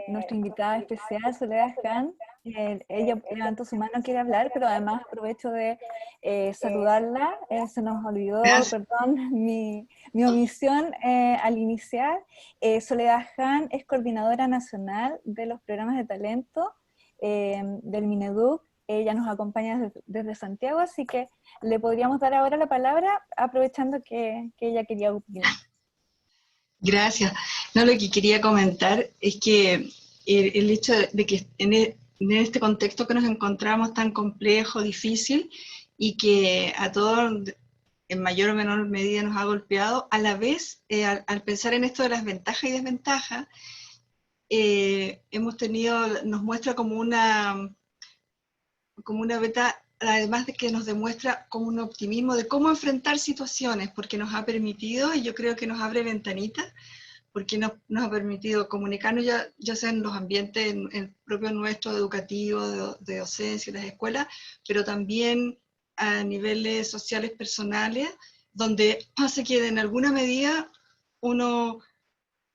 A: nuestra invitada especial, Soledad Jan. Ella levantó su mano, quiere hablar, pero además aprovecho de saludarla. Se nos olvidó, perdón, mi omisión al iniciar. Soledad Jan es coordinadora nacional de los programas de talento del Mineduc. Ella nos acompaña desde Santiago, así que le podríamos dar ahora la palabra, aprovechando que ella quería opinar.
D: Gracias. No, lo que quería comentar es que el hecho de que en este contexto que nos encontramos tan complejo, difícil, y que a todos en mayor o menor medida nos ha golpeado, a la vez, al pensar en esto de las ventajas y desventajas, nos muestra como una beta, además de que nos demuestra como un optimismo de cómo enfrentar situaciones, porque nos ha permitido, y yo creo que nos abre ventanitas, porque nos ha permitido comunicarnos ya sea en los ambientes en propio nuestro, educativo, de docencia, de las escuelas, pero también a niveles sociales personales, donde hace que en alguna medida uno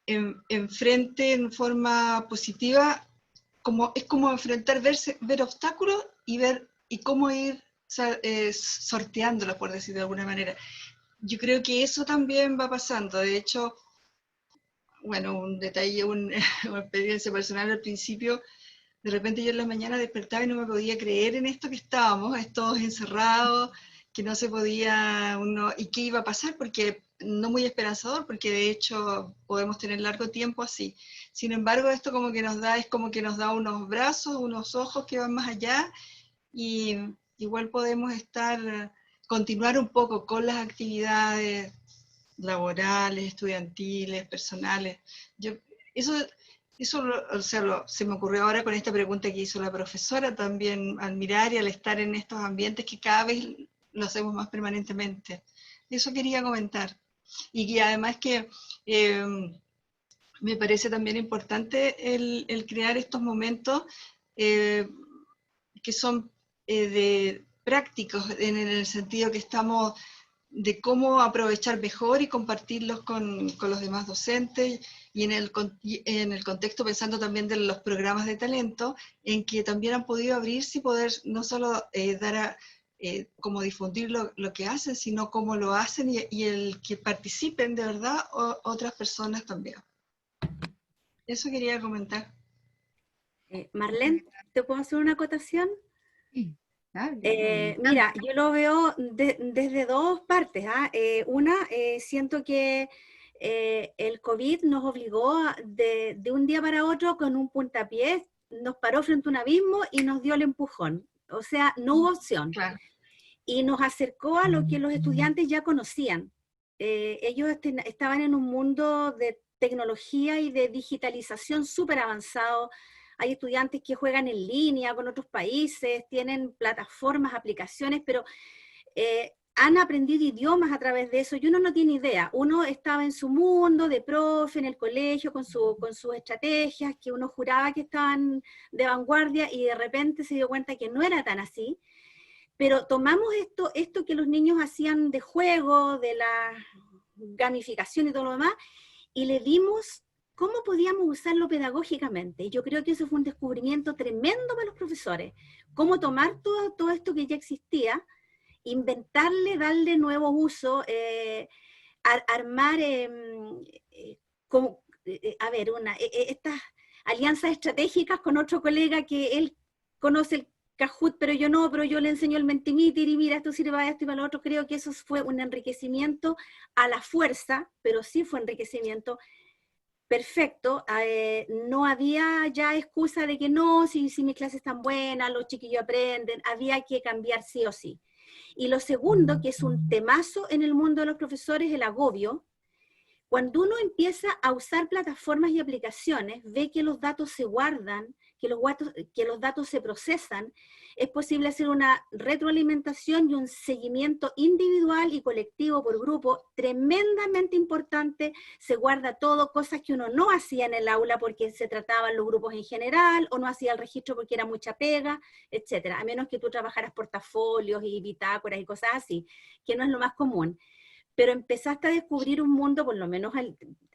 D: enfrente en forma positiva, es como enfrentar, ver obstáculos y cómo ir sorteándolos, por decir de alguna manera. Yo creo que eso también va pasando. De hecho, bueno, un detalle, una experiencia personal al principio, de repente yo en la mañana despertaba y no me podía creer en esto que estábamos, todos encerrados, que no se podía y qué iba a pasar, porque no muy esperanzador, porque de hecho podemos tener largo tiempo así. Sin embargo, esto es como que nos da unos brazos, unos ojos que van más allá, y igual podemos continuar un poco con las actividades laborales, estudiantiles, personales. Yo, eso, se me ocurrió ahora con esta pregunta que hizo la profesora también, al mirar y al estar en estos ambientes que cada vez lo hacemos más permanentemente. Eso quería comentar. Y que además que me parece también importante el crear estos momentos que son de prácticos, en el sentido que estamos de cómo aprovechar mejor y compartirlos con los demás docentes, y en el contexto pensando también de los programas de talento, en que también han podido abrirse y poder no solo como difundir lo que hacen, sino cómo lo hacen y el que participen de verdad otras personas también. Eso quería comentar.
E: Marlene, ¿te puedo hacer una acotación?
B: Sí, claro,
E: Mira, yo lo veo desde dos partes. Una, siento que el COVID nos obligó de un día para otro con un puntapié, nos paró frente a un abismo y nos dio el empujón. O sea, no hubo opción.
D: Claro.
E: Y nos acercó a lo que los estudiantes ya conocían. Ellos estaban en un mundo de tecnología y de digitalización súper avanzado. Hay estudiantes que juegan en línea con otros países, tienen plataformas, aplicaciones, pero han aprendido idiomas a través de eso y uno no tiene idea. Uno estaba en su mundo de profe, en el colegio, con sus estrategias, que uno juraba que estaban de vanguardia y de repente se dio cuenta que no era tan así. Pero tomamos esto que los niños hacían de juego, de la gamificación y todo lo demás, y le dimos cómo podíamos usarlo pedagógicamente. Y yo creo que eso fue un descubrimiento tremendo para los profesores. Cómo tomar todo esto que ya existía, inventarle, darle nuevo uso, armar, estas alianzas estratégicas con otro colega que él conoce el Kahoot, pero yo no, pero yo le enseño el Mentimeter y mira, esto sirve para esto y para lo otro. Creo que eso fue un enriquecimiento a la fuerza, pero sí fue enriquecimiento perfecto. No había ya excusa de que no, si mis clases están buenas, los chiquillos aprenden, había que cambiar sí o sí. Y lo segundo, que es un temazo en el mundo de los profesores, el agobio. Cuando uno empieza a usar plataformas y aplicaciones, ve que los datos se guardan, que los datos se procesan, es posible hacer una retroalimentación y un seguimiento individual y colectivo por grupo tremendamente importante. Se guarda todo, cosas que uno no hacía en el aula porque se trataban los grupos en general, o no hacía el registro porque era mucha pega, etcétera, a menos que tú trabajaras portafolios y bitácoras y cosas así, que no es lo más común. Pero empezaste a descubrir un mundo, por lo menos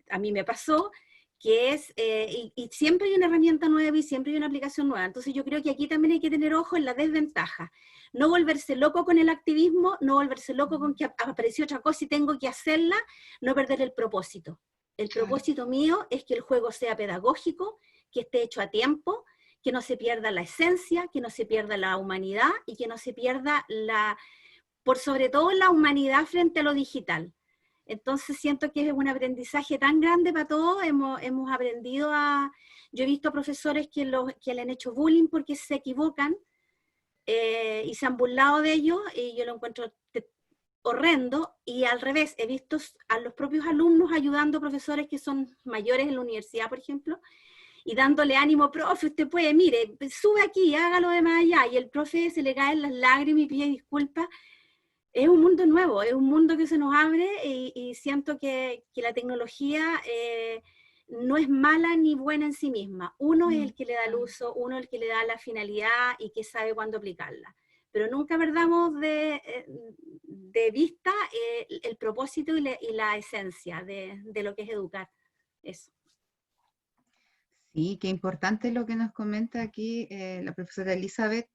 E: a mí me pasó, que es, y siempre hay una herramienta nueva y siempre hay una aplicación nueva. Entonces yo creo que aquí también hay que tener ojo en la desventaja. No volverse loco con el activismo, no volverse loco con que apareció otra cosa y tengo que hacerla, no perder el propósito. El propósito mío es que el juego sea pedagógico, que esté hecho a tiempo, que no se pierda la esencia, que no se pierda la humanidad y que no se pierda por sobre todo la humanidad frente a lo digital. Entonces siento que es un aprendizaje tan grande para todos. Hemos aprendido yo he visto profesores que le han hecho bullying porque se equivocan y se han burlado de ellos, y yo lo encuentro horrendo. Y al revés, he visto a los propios alumnos ayudando a profesores que son mayores en la universidad, por ejemplo, y dándole ánimo: profe, usted puede, mire, sube aquí, hágalo de más allá, y el profe se le caen las lágrimas y pide disculpas. Es un mundo nuevo, es un mundo que se nos abre, y siento que la tecnología no es mala ni buena en sí misma. Uno es el que le da el uso, uno es el que le da la finalidad y que sabe cuándo aplicarla. Pero nunca perdamos de vista el propósito y la esencia de lo que es educar. Eso.
B: Sí, qué importante lo que nos comenta aquí la profesora Elizabeth.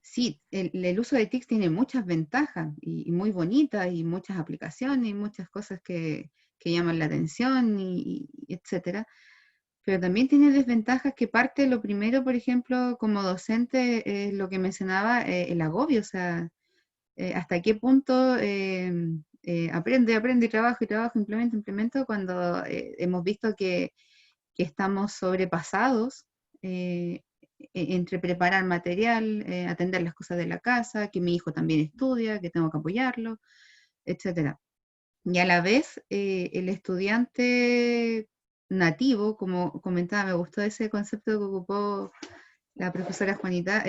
B: Sí, el uso de TICs tiene muchas ventajas y muy bonitas, y muchas aplicaciones y muchas cosas que llaman la atención, y etcétera. Pero también tiene desventajas, que parte, lo primero, por ejemplo, como docente, es lo que mencionaba, el agobio. O sea, hasta qué punto aprende, trabajo, implemento, cuando hemos visto que estamos sobrepasados entre preparar material, atender las cosas de la casa, que mi hijo también estudia, que tengo que apoyarlo, etcétera. Y a la vez, el estudiante nativo, como comentaba, me gustó ese concepto que ocupó la profesora Juanita,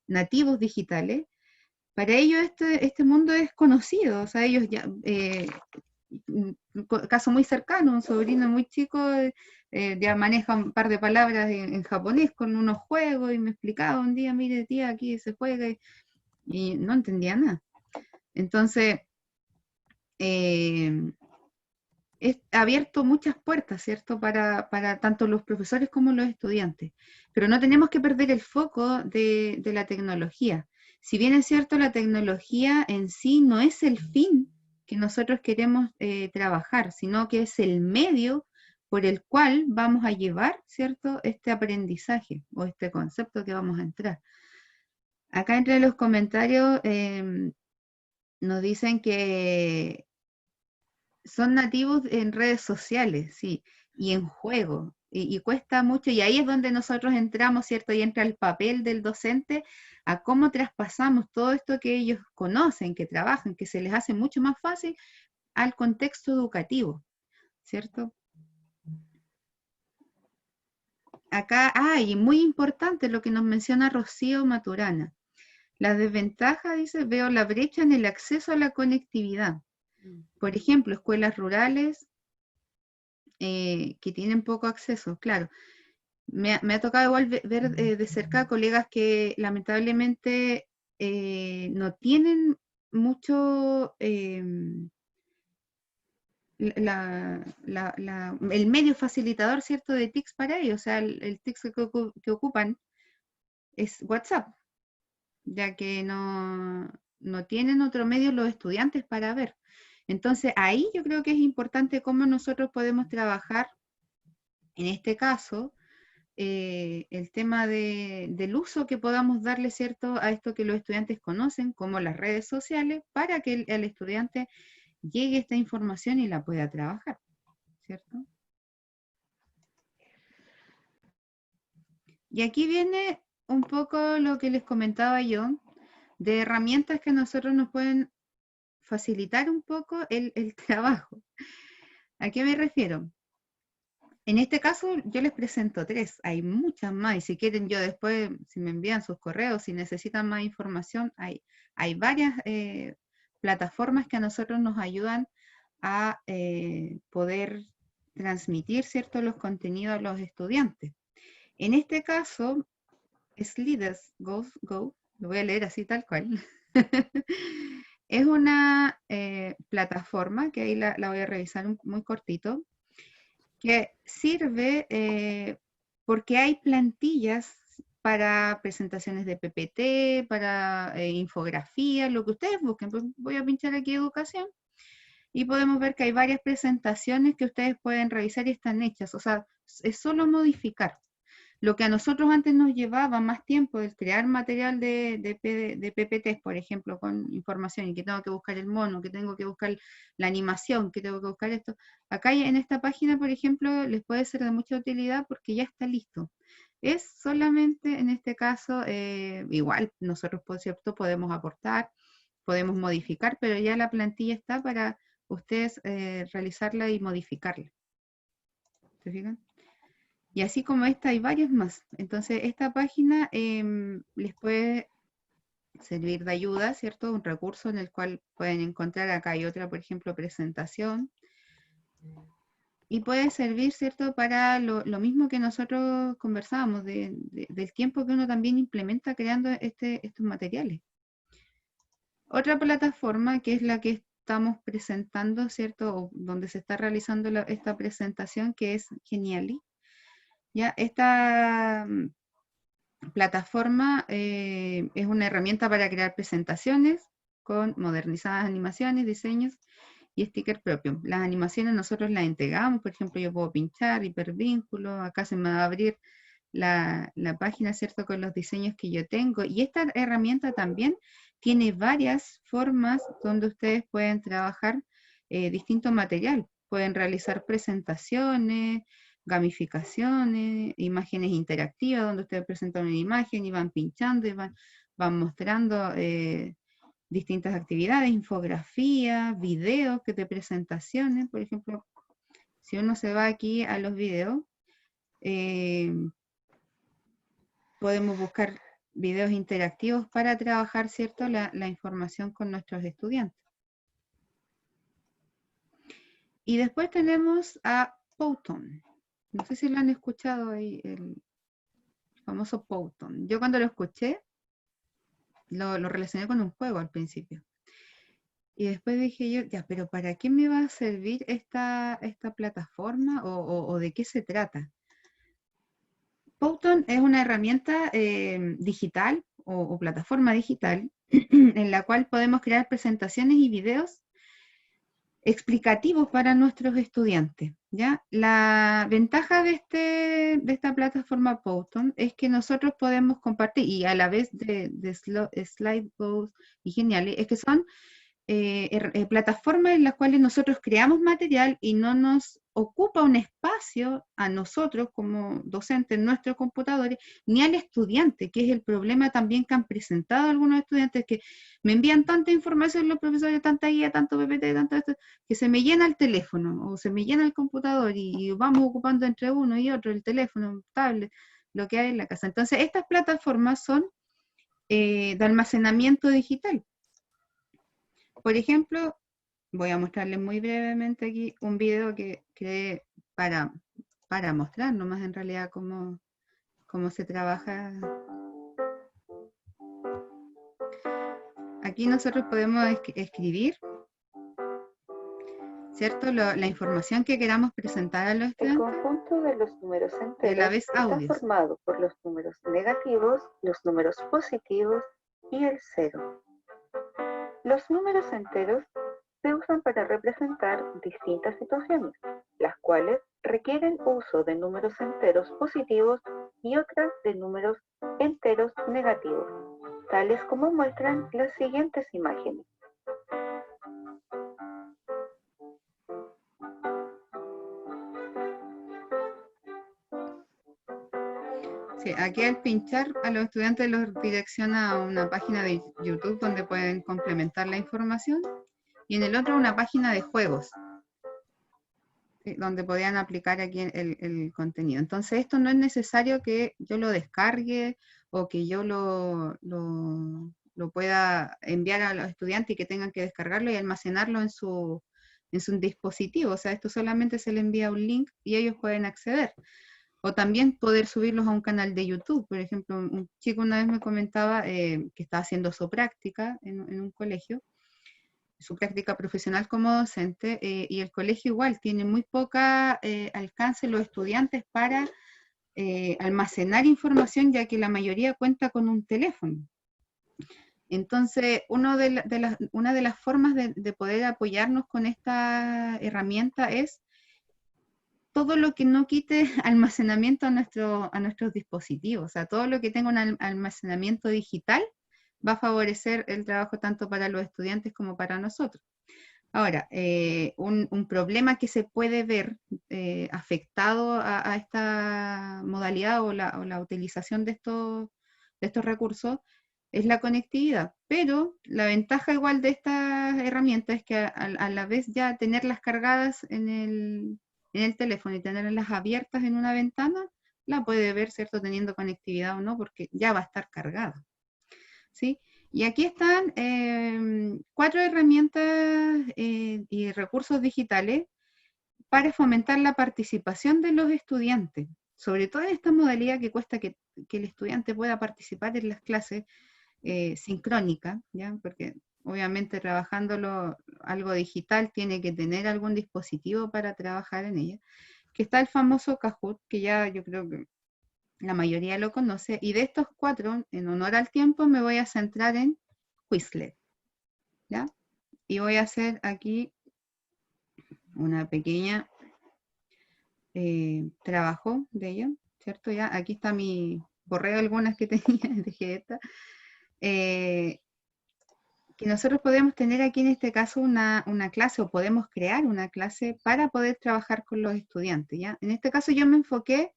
B: nativos digitales. Para ellos este mundo es conocido, o sea, ellos ya, un caso muy cercano, un sobrino muy chico ya maneja un par de palabras en japonés con unos juegos y me explicaba un día, mire tía, aquí se juega y no entendía nada. Entonces, ha abierto muchas puertas, ¿cierto? Para tanto los profesores como los estudiantes. Pero no tenemos que perder el foco de la tecnología. Si bien es cierto, la tecnología en sí no es el fin que nosotros queremos trabajar, sino que es el medio por el cual vamos a llevar, ¿cierto?, este aprendizaje o este concepto que vamos a entrar. Acá entre los comentarios nos dicen que son nativos en redes sociales, sí, y en juego, y cuesta mucho, y ahí es donde nosotros entramos, ¿cierto? Y entra el papel del docente a cómo traspasamos todo esto que ellos conocen, que trabajan, que se les hace mucho más fácil al contexto educativo, ¿cierto? Acá hay, muy importante lo que nos menciona Rocío Maturana. La desventaja, dice, veo la brecha en el acceso a la conectividad. Por ejemplo, escuelas rurales que tienen poco acceso, claro. Me ha tocado igual ver de cerca colegas que lamentablemente no tienen mucho el medio facilitador, ¿cierto?, de TICs para ellos. O sea, el TICs que ocupan es WhatsApp, ya que no tienen otro medio los estudiantes para ver. Entonces, ahí yo creo que es importante cómo nosotros podemos trabajar, en este caso, el tema del uso que podamos darle, ¿cierto?, a esto que los estudiantes conocen, como las redes sociales, para que al estudiante llegue esta información y la pueda trabajar, ¿cierto? Y aquí viene un poco lo que les comentaba yo, de herramientas que a nosotros nos pueden facilitar un poco el trabajo. ¿A qué me refiero? En este caso yo les presento 3, hay muchas más, y si quieren yo después, si me envían sus correos, si necesitan más información, hay varias plataformas que a nosotros nos ayudan a poder transmitir, ¿cierto?, los contenidos a los estudiantes. En este caso, Slides Go, lo voy a leer así tal cual, es una plataforma, que ahí la voy a revisar muy cortito, que sirve porque hay plantillas para presentaciones de PPT, para infografía, lo que ustedes busquen. Pues voy a pinchar aquí educación y podemos ver que hay varias presentaciones que ustedes pueden revisar y están hechas. O sea, es solo modificar. Lo que a nosotros antes nos llevaba más tiempo, el crear material de PPTs, por ejemplo, con información, y que tengo que buscar el mono, que tengo que buscar la animación, que tengo que buscar esto. Acá en esta página, por ejemplo, les puede ser de mucha utilidad porque ya está listo. Es solamente, en este caso, igual nosotros, por cierto, podemos aportar, podemos modificar, pero ya la plantilla está para ustedes realizarla y modificarla. ¿Se fijan? Y así como esta hay varias más. Entonces esta página les puede servir de ayuda, ¿cierto? Un recurso en el cual pueden encontrar, acá hay otra, por ejemplo, presentación. Y puede servir, ¿cierto?, para lo mismo que nosotros conversábamos, del tiempo que uno también implementa creando estos materiales. Otra plataforma, que es la que estamos presentando, ¿cierto?, o donde se está realizando esta presentación, que es Genially. Ya, esta plataforma es una herramienta para crear presentaciones con modernizadas animaciones, diseños y sticker propio. Las animaciones nosotros las entregamos, por ejemplo, yo puedo pinchar, hipervínculo, acá se me va a abrir la página, ¿cierto?, con los diseños que yo tengo. Y esta herramienta también tiene varias formas donde ustedes pueden trabajar distinto material. Pueden realizar presentaciones, gamificaciones, imágenes interactivas, donde ustedes presentan una imagen y van pinchando y van mostrando distintas actividades, infografías, videos que te presentaciones. Por ejemplo, si uno se va aquí a los videos, podemos buscar videos interactivos para trabajar, ¿cierto?, la información con nuestros estudiantes. Y después tenemos a Powtoon. No sé si lo han escuchado ahí, el famoso Powtoon. Yo cuando lo escuché, lo relacioné con un juego al principio. Y después dije yo, ya, pero ¿para qué me va a servir esta plataforma o de qué se trata? Powtoon es una herramienta digital o plataforma digital en la cual podemos crear presentaciones y videos explicativos para nuestros estudiantes, ¿ya? La ventaja de esta plataforma Powtoon es que nosotros podemos compartir, y a la vez de Slideshow y Genially, es que son plataformas en las cuales nosotros creamos material y no nos ocupa un espacio a nosotros como docentes en nuestros computadores, ni al estudiante, que es el problema también que han presentado algunos estudiantes, que me envían tanta información los profesores, tanta guía, tanto PPT, tanto esto, que se me llena el teléfono o se me llena el computador y vamos ocupando entre uno y otro el teléfono, tablet, lo que hay en la casa. Entonces, estas plataformas son de almacenamiento digital. Por ejemplo, voy a mostrarles muy brevemente aquí un video que creé para mostrar nomás en realidad cómo se trabaja. Aquí nosotros podemos escribir, ¿cierto? La información que queramos presentar a los estudiantes.
F: El conjunto de los números enteros
B: a la vez
F: está
B: audios.
F: formado por los números negativos, los números positivos y el cero. Los números enteros se usan para representar distintas situaciones, las cuales requieren uso de números enteros positivos y otras de números enteros negativos, tales como muestran las siguientes imágenes.
B: Sí, aquí al pinchar a los estudiantes los direcciona a una página de YouTube donde pueden complementar la información, y en el otro una página de juegos, donde podían aplicar aquí el contenido. Entonces esto no es necesario que yo lo descargue o que yo lo pueda enviar a los estudiantes y que tengan que descargarlo y almacenarlo en su dispositivo. O sea, esto solamente se le envía un link y ellos pueden acceder. O también poder subirlos a un canal de YouTube. Por ejemplo, un chico una vez me comentaba que estaba haciendo su práctica en un colegio, su práctica profesional como docente, y el colegio igual tiene muy poca alcance los estudiantes para almacenar información, ya que la mayoría cuenta con un teléfono. Entonces, una de las formas de poder apoyarnos con esta herramienta es todo lo que no quite almacenamiento a nuestros dispositivos. O sea, todo lo que tenga un almacenamiento digital va a favorecer el trabajo tanto para los estudiantes como para nosotros. Ahora, un problema que se puede ver afectado a esta modalidad o la utilización de estos recursos es la conectividad, pero la ventaja igual de estas herramientas es que a la vez ya tenerlas cargadas en el teléfono y tenerlas abiertas en una ventana, la puede ver, ¿cierto?, teniendo conectividad o no, porque ya va a estar cargada, ¿sí? Y aquí están 4 herramientas y recursos digitales para fomentar la participación de los estudiantes, sobre todo en esta modalidad que cuesta que el estudiante pueda participar en las clases sincrónicas, ¿ya? Porque obviamente trabajándolo algo digital tiene que tener algún dispositivo para trabajar en ella, que está el famoso Kahoot, que ya yo creo que la mayoría lo conoce, y de estos 4, en honor al tiempo, me voy a centrar en Quizlet, ¿ya? Y voy a hacer aquí una pequeña trabajo de ello, ¿cierto? Ya, aquí está borré algunas que tenía, dejé esta, que nosotros podemos tener aquí en este caso una clase, o podemos crear una clase para poder trabajar con los estudiantes, ¿ya? En este caso yo me enfoqué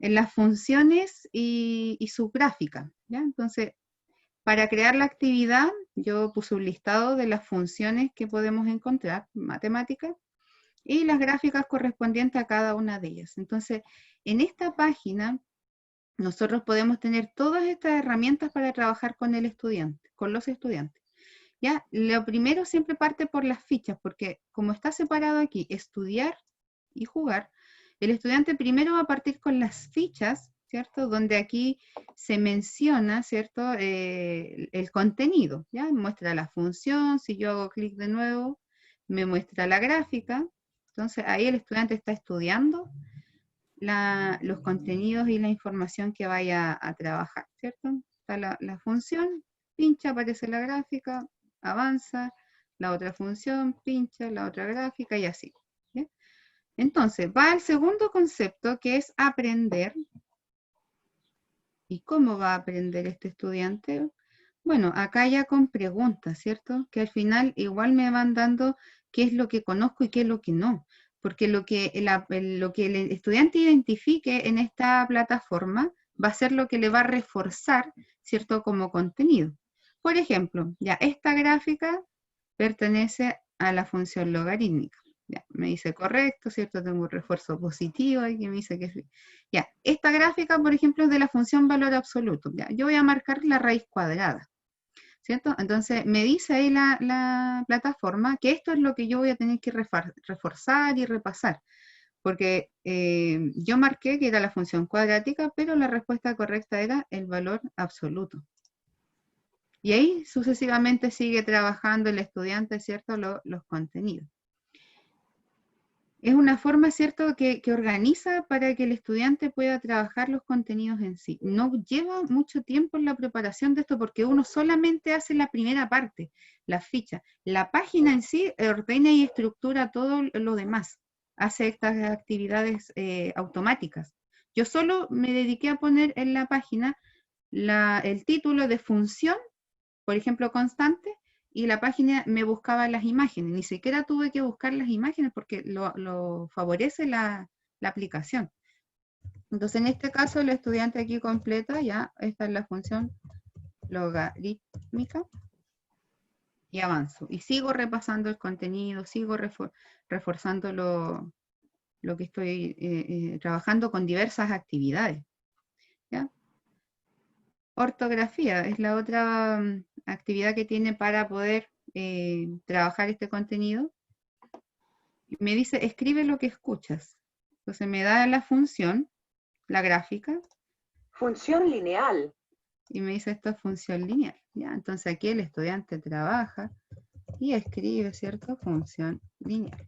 B: en las funciones y su gráfica, ¿ya? Entonces, Para crear la actividad, yo puse un listado de las funciones que podemos encontrar en matemáticas y las gráficas correspondientes a cada una de ellas. Entonces, en esta página, nosotros podemos tener todas estas herramientas para trabajar con el estudiante, con los estudiantes. ¿Ya? Lo primero siempre parte por las fichas, porque como está separado aquí, estudiar y jugar, el estudiante primero va a partir con las fichas, ¿cierto? Donde aquí se menciona, ¿cierto? El contenido, ¿ya? Muestra la función, si yo hago clic de nuevo, me muestra la gráfica. Entonces ahí el estudiante está estudiando los contenidos y la información que vaya a trabajar, ¿cierto? Está la función, pincha, aparece la gráfica, avanza, la otra función, pincha, la otra gráfica y así. ¿Sí? Entonces, va al segundo concepto que es aprender. ¿Y cómo va a aprender este estudiante? Bueno, acá ya con preguntas, ¿cierto? Que al final igual me van dando qué es lo que conozco y qué es lo que no. Porque lo que el estudiante identifique en esta plataforma va a ser lo que le va a reforzar, ¿cierto? Como contenido. Por ejemplo, ya esta gráfica pertenece a la función logarítmica. Ya, me dice correcto, ¿cierto? Tengo un refuerzo positivo ahí que me dice que sí. Ya, esta gráfica, por ejemplo, es de la función valor absoluto. Ya, yo voy a marcar la raíz cuadrada, ¿cierto? Entonces, me dice ahí la plataforma que esto es lo que yo voy a tener que reforzar y repasar. Porque yo marqué que era la función cuadrática, pero la respuesta correcta era el valor absoluto. Y ahí sucesivamente sigue trabajando el estudiante, ¿cierto? Los contenidos. Es una forma, ¿cierto?, que organiza para que el estudiante pueda trabajar los contenidos en sí. No lleva mucho tiempo en la preparación de esto porque uno solamente hace la primera parte, la ficha. La página en sí ordena y estructura todo lo demás. Hace estas actividades automáticas. Yo solo me dediqué a poner en la página el título de función, por ejemplo, constante, y la página me buscaba las imágenes. Ni siquiera tuve que buscar las imágenes porque lo favorece la aplicación. Entonces, en este caso, el estudiante aquí completa, ya, esta es la función logarítmica, y avanzo. Y sigo repasando el contenido, sigo reforzando lo que estoy trabajando con diversas actividades. ¿Ya? Ortografía es la otra actividad que tiene para poder trabajar este contenido. Me dice, escribe lo que escuchas. Entonces me da la función, la gráfica.
G: Función lineal.
B: Y me dice, esto es función lineal. ¿Ya? Entonces aquí el estudiante trabaja y escribe, ¿cierto? Función lineal.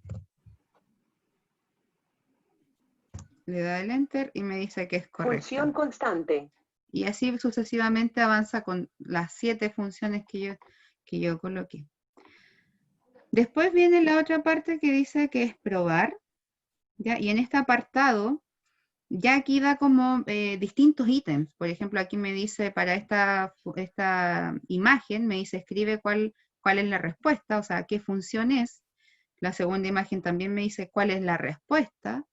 B: Le da el enter y me dice que es correcto.
G: Función constante.
B: Y así sucesivamente avanza con las 7 funciones que yo coloqué. Después viene la otra parte que dice que es probar, ¿ya? Y en este apartado, ya aquí da como distintos ítems. Por ejemplo, aquí me dice para esta imagen, me dice escribe cuál es la respuesta, o sea, qué función es. La segunda imagen también me dice cuál es la respuesta.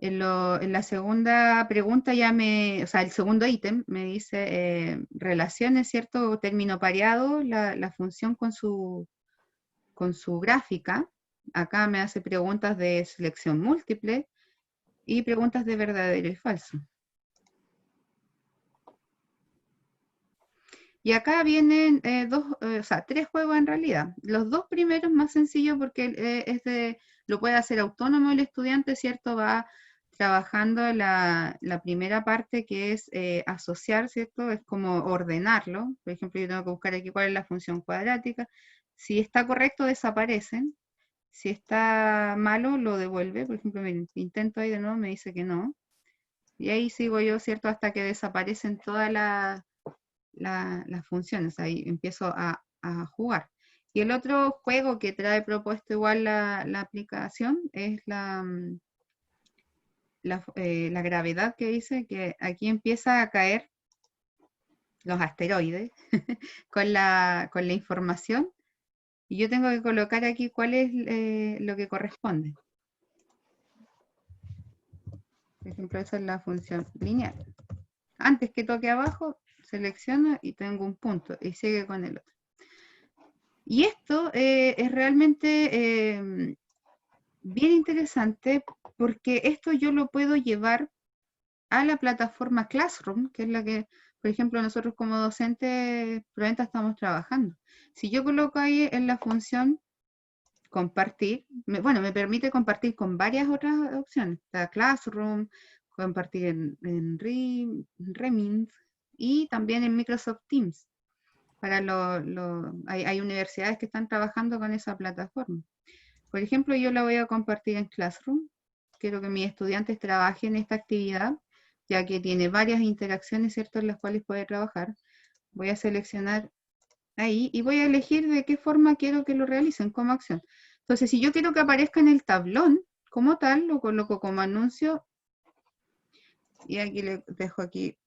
B: En la segunda pregunta o sea, el segundo ítem me dice relaciones, ¿cierto? Término pareado, la función con su gráfica. Acá me hace preguntas de selección múltiple y preguntas de verdadero y falso. Y acá vienen 3 juegos en realidad. Los 2 primeros más sencillos porque lo puede hacer autónomo el estudiante, ¿cierto? Va trabajando la primera parte que es asociar, ¿cierto? Es como ordenarlo. Por ejemplo, yo tengo que buscar aquí cuál es la función cuadrática. Si está correcto, desaparecen. Si está malo, lo devuelve. Por ejemplo, intento ahí de nuevo, me dice que no. Y ahí sigo yo, ¿cierto? Hasta que desaparecen todas las funciones. Ahí empiezo a jugar. Y el otro juego que trae propuesto igual la aplicación es la gravedad, que dice que aquí empieza a caer los asteroides con la información. Y yo tengo que colocar aquí cuál es lo que corresponde. Por ejemplo, esa es la función lineal. Antes que toque abajo, selecciono y tengo un punto y sigue con el otro. Y esto es realmente bien interesante porque esto yo lo puedo llevar a la plataforma Classroom, que es la que, por ejemplo, nosotros como docentes Proventa estamos trabajando. Si yo coloco ahí en la función compartir, me permite compartir con varias otras opciones. Está Classroom, compartir en Remint y también en Microsoft Teams. Hay universidades que están trabajando con esa plataforma. Por ejemplo, yo la voy a compartir en Classroom. Quiero que mis estudiantes trabajen esta actividad, ya que tiene varias interacciones, ¿cierto?, en las cuales puede trabajar. Voy a seleccionar ahí y voy a elegir de qué forma quiero que lo realicen como acción. Entonces, si yo quiero que aparezca en el tablón como tal, lo coloco como anuncio y aquí le dejo aquí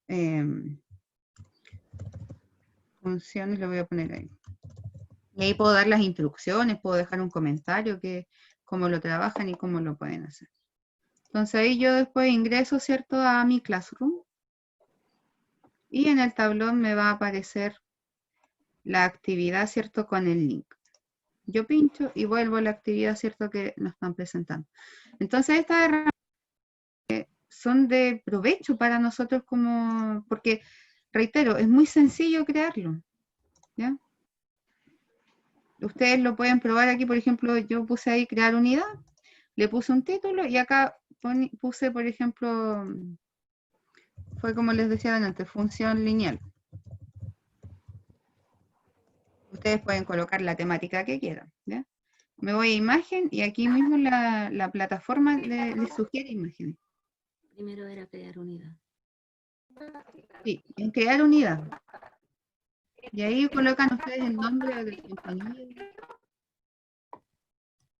B: funciones, lo voy a poner ahí. Y ahí puedo dar las instrucciones, puedo dejar un comentario, cómo lo trabajan y cómo lo pueden hacer. Entonces ahí yo después ingreso, ¿cierto?, a mi Classroom y en el tablón me va a aparecer la actividad, ¿cierto?, con el link. Yo pincho y vuelvo a la actividad, ¿cierto?, que nos están presentando. Entonces estas herramientas son de provecho para nosotros porque, reitero, es muy sencillo crearlo, ¿ya? Ustedes lo pueden probar aquí, por ejemplo, yo puse ahí crear unidad, le puse un título y acá puse, por ejemplo, fue como les decía antes, función lineal. Ustedes pueden colocar la temática que quieran, ¿ya? Me voy a imagen y aquí mismo la plataforma les sugiere imágenes.
E: Primero era crear unidad.
B: Sí, en crear unidad. Y ahí colocan ustedes el nombre del compañero.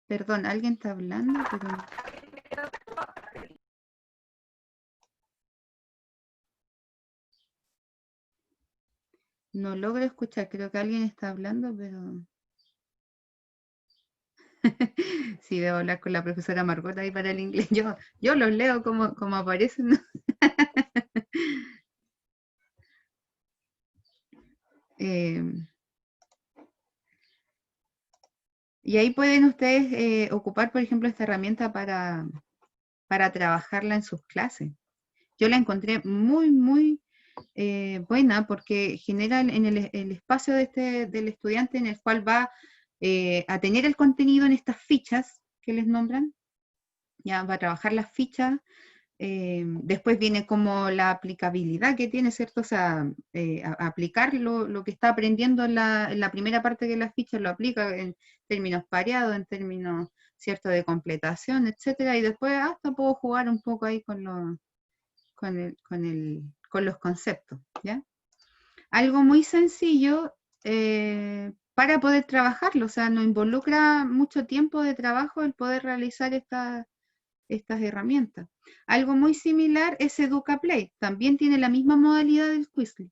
B: Perdón, alguien está hablando, pero... No logro escuchar, creo que alguien está hablando, pero... Sí, debo hablar con la profesora Margot ahí para el inglés. Yo los leo como aparecen, ¿no? Y ahí pueden ustedes ocupar, por ejemplo, esta herramienta para trabajarla en sus clases. Yo la encontré muy, muy buena porque genera en el espacio del estudiante en el cual va a tener el contenido en estas fichas que les nombran, ya va a trabajar las fichas, después viene como la aplicabilidad que tiene, ¿cierto? O sea, aplicar lo que está aprendiendo en la primera parte de las fichas, lo aplica en términos pareados, en términos, ¿cierto?, de completación, etcétera, y después hasta puedo jugar un poco ahí con los conceptos, ¿ya? Algo muy sencillo para poder trabajarlo, o sea, no involucra mucho tiempo de trabajo el poder realizar estas herramientas. Algo muy similar es EducaPlay, también tiene la misma modalidad del Quizlet,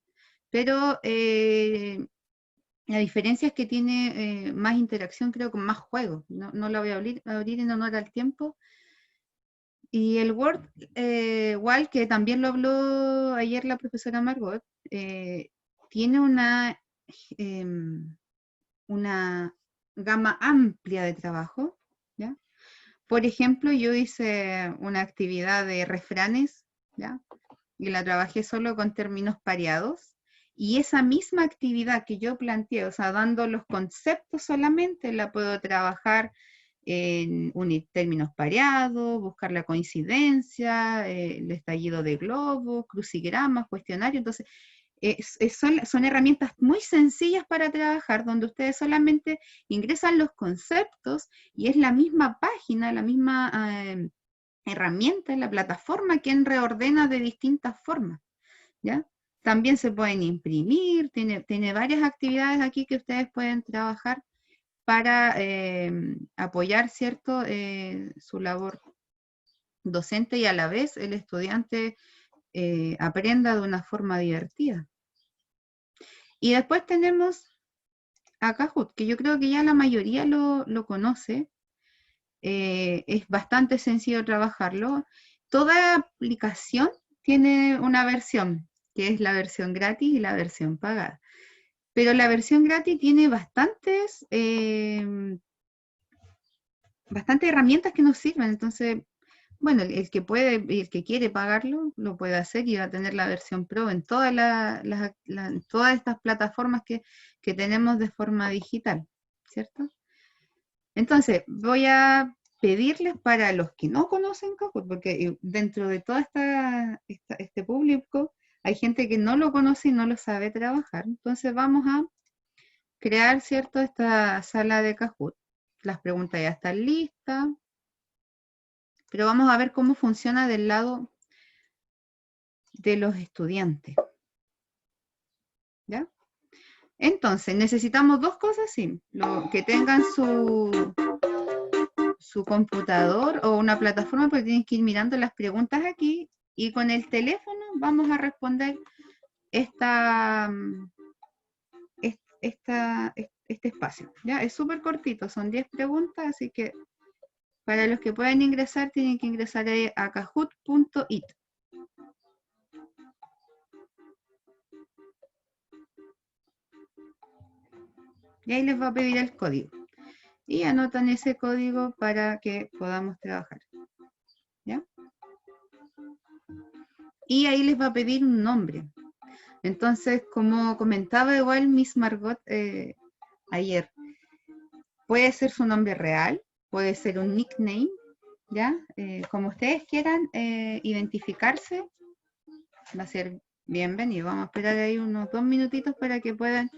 B: pero la diferencia es que tiene más interacción, creo, con más juegos. No la voy a abrir en honor al tiempo. Y el Word Wall, que también lo habló ayer la profesora Margot, tiene una gama amplia de trabajo, ¿ya? Por ejemplo, yo hice una actividad de refranes, ¿ya? Y la trabajé solo con términos pareados, y esa misma actividad que yo planteé, o sea, dando los conceptos solamente, la puedo trabajar en unir términos pareados, buscar la coincidencia, el estallido de globos, crucigramas, cuestionarios. Entonces, son herramientas muy sencillas para trabajar, donde ustedes solamente ingresan los conceptos y es la misma página, la misma herramienta, la plataforma quien reordena de distintas formas, ¿ya? También se pueden imprimir, tiene varias actividades aquí que ustedes pueden trabajar para apoyar, ¿cierto?, su labor docente y a la vez el estudiante aprenda de una forma divertida. Y después tenemos a Kahoot, que yo creo que ya la mayoría lo conoce. Es bastante sencillo trabajarlo. Toda aplicación tiene una versión. que es la versión gratis y la versión pagada. Pero la versión gratis tiene bastantes herramientas que nos sirven. Entonces, bueno, el que puede y el que quiere pagarlo, lo puede hacer y va a tener la versión Pro en todas todas estas plataformas que tenemos de forma digital, ¿cierto? Entonces, voy a pedirles para los que no conocen Kahoot, porque dentro de todo este público hay gente que no lo conoce y no lo sabe trabajar. Entonces vamos a crear, ¿cierto?, esta sala de Kahoot. Las preguntas ya están listas, pero vamos a ver cómo funciona del lado de los estudiantes. ¿Ya? Entonces, necesitamos dos cosas, sí. Que tengan su computador o una plataforma, porque tienen que ir mirando las preguntas aquí, y con el teléfono vamos a responder este espacio. ¿Ya? Es súper cortito, son 10 preguntas, así que para los que puedan ingresar, tienen que ingresar a kahoot.it. Y ahí les va a pedir el código. Y anotan ese código para que podamos trabajar. ¿Ya? Y ahí les va a pedir un nombre. Entonces, como comentaba igual Miss Margot ayer, puede ser su nombre real, puede ser un nickname, ¿ya? Como ustedes quieran identificarse, va a ser bienvenido. Vamos a esperar ahí unos 2 minutitos para que puedan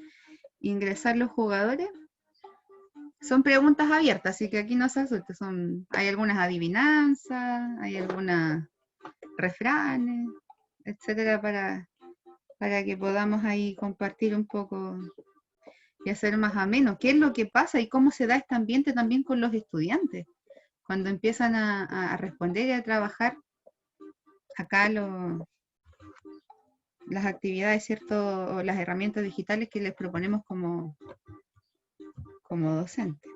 B: ingresar los jugadores. Son preguntas abiertas, así que aquí no se asusten. Hay algunas adivinanzas, hay algunas refranes, etcétera, para que podamos ahí compartir un poco y hacer más ameno. ¿Qué es lo que pasa y cómo se da este ambiente también con los estudiantes? Cuando empiezan a responder y a trabajar acá las actividades, ¿cierto? O las herramientas digitales que les proponemos como docentes.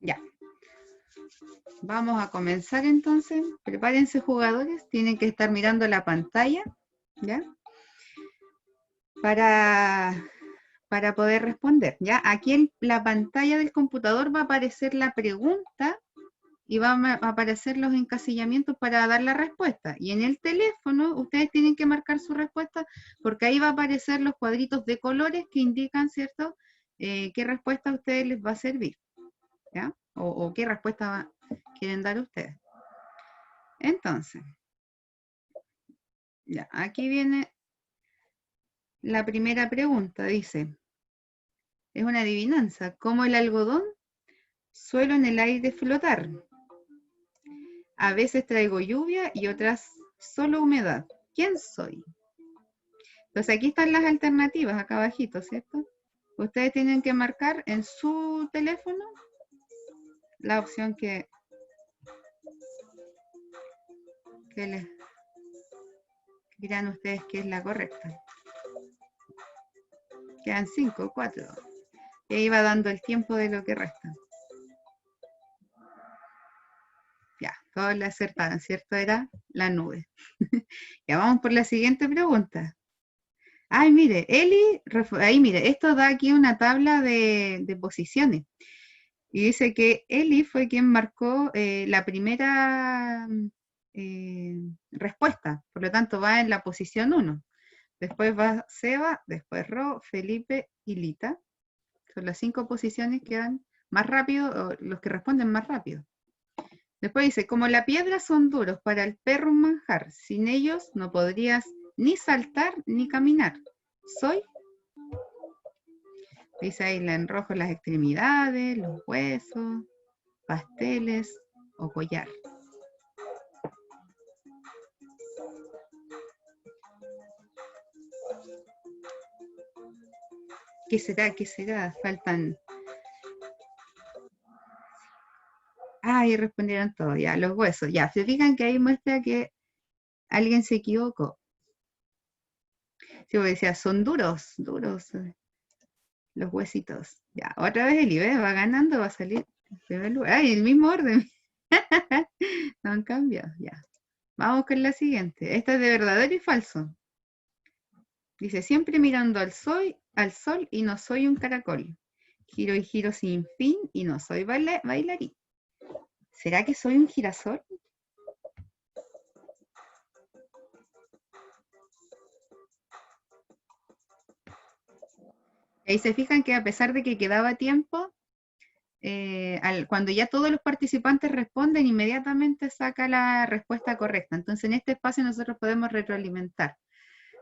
B: Ya. Vamos a comenzar entonces. Prepárense, jugadores. Tienen que estar mirando la pantalla, ¿ya? Para poder responder, ¿ya? Aquí en la pantalla del computador va a aparecer la pregunta y van a aparecer los encasillamientos para dar la respuesta. Y en el teléfono ustedes tienen que marcar su respuesta porque ahí va a aparecer los cuadritos de colores que indican, ¿cierto? Qué respuesta a ustedes les va a servir, ¿ya? O qué respuesta quieren dar ustedes. Entonces, ya, aquí viene la primera pregunta, dice, es una adivinanza, ¿cómo el algodón suelo en el aire flotar? A veces traigo lluvia y otras solo humedad. ¿Quién soy? Entonces aquí están las alternativas, acá abajito, ¿cierto? Ustedes tienen que marcar en su teléfono la opción que les dirán ustedes que es la correcta. Quedan 5, 4. Y ahí va dando el tiempo de lo que resta. Ya, todos le acertaron, ¿cierto? Era la nube. Ya vamos por la siguiente pregunta. Ay, mire, Eli, ahí mire, esto da aquí una tabla de posiciones. Y dice que Eli fue quien marcó la primera respuesta. Por lo tanto, va en la posición 1. Después va Seba, después Ro, Felipe y Lita. Son las 5 posiciones que van más rápido, o los que responden más rápido. Después dice, como la piedra son duros para el perro un manjar, sin ellos no podrías ni saltar ni caminar. Soy, dice ahí en rojo las extremidades, los huesos, pasteles o collar. ¿Qué será? ¿Qué será? Faltan... Ahí respondieron todos, ya, los huesos. Ya, se fijan que ahí muestra que alguien se equivocó. Sí, porque decía, son duros, duros los huesitos. Ya, otra vez el IBE va ganando, va a salir en primer lugar. ¡Ay, el mismo orden! No han cambiado, ya. Vamos con la siguiente. Esta es de verdadero y falso. Dice, siempre mirando al sol y no soy un caracol. Giro y giro sin fin y no soy bailarín. ¿Será que soy un girasol? Ahí se fijan que a pesar de que quedaba tiempo, cuando ya todos los participantes responden, inmediatamente saca la respuesta correcta. Entonces en este espacio nosotros podemos retroalimentar,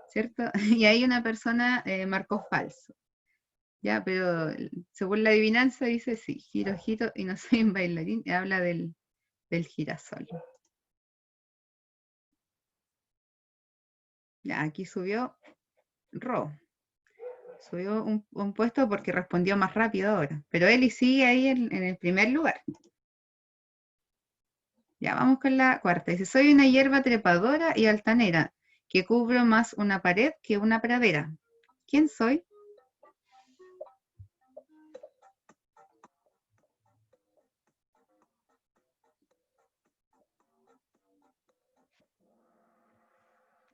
B: ¿cierto? Y ahí una persona marcó falso. Ya, pero según la adivinanza dice sí, giro, giro y no soy un bailarín, y habla del girasol. Ya, aquí subió Ro. Subió un puesto porque respondió más rápido ahora. Pero Eli sigue ahí en el primer lugar. Ya, vamos con la cuarta. Dice, soy una hierba trepadora y altanera, que cubro más una pared que una pradera. ¿Quién soy?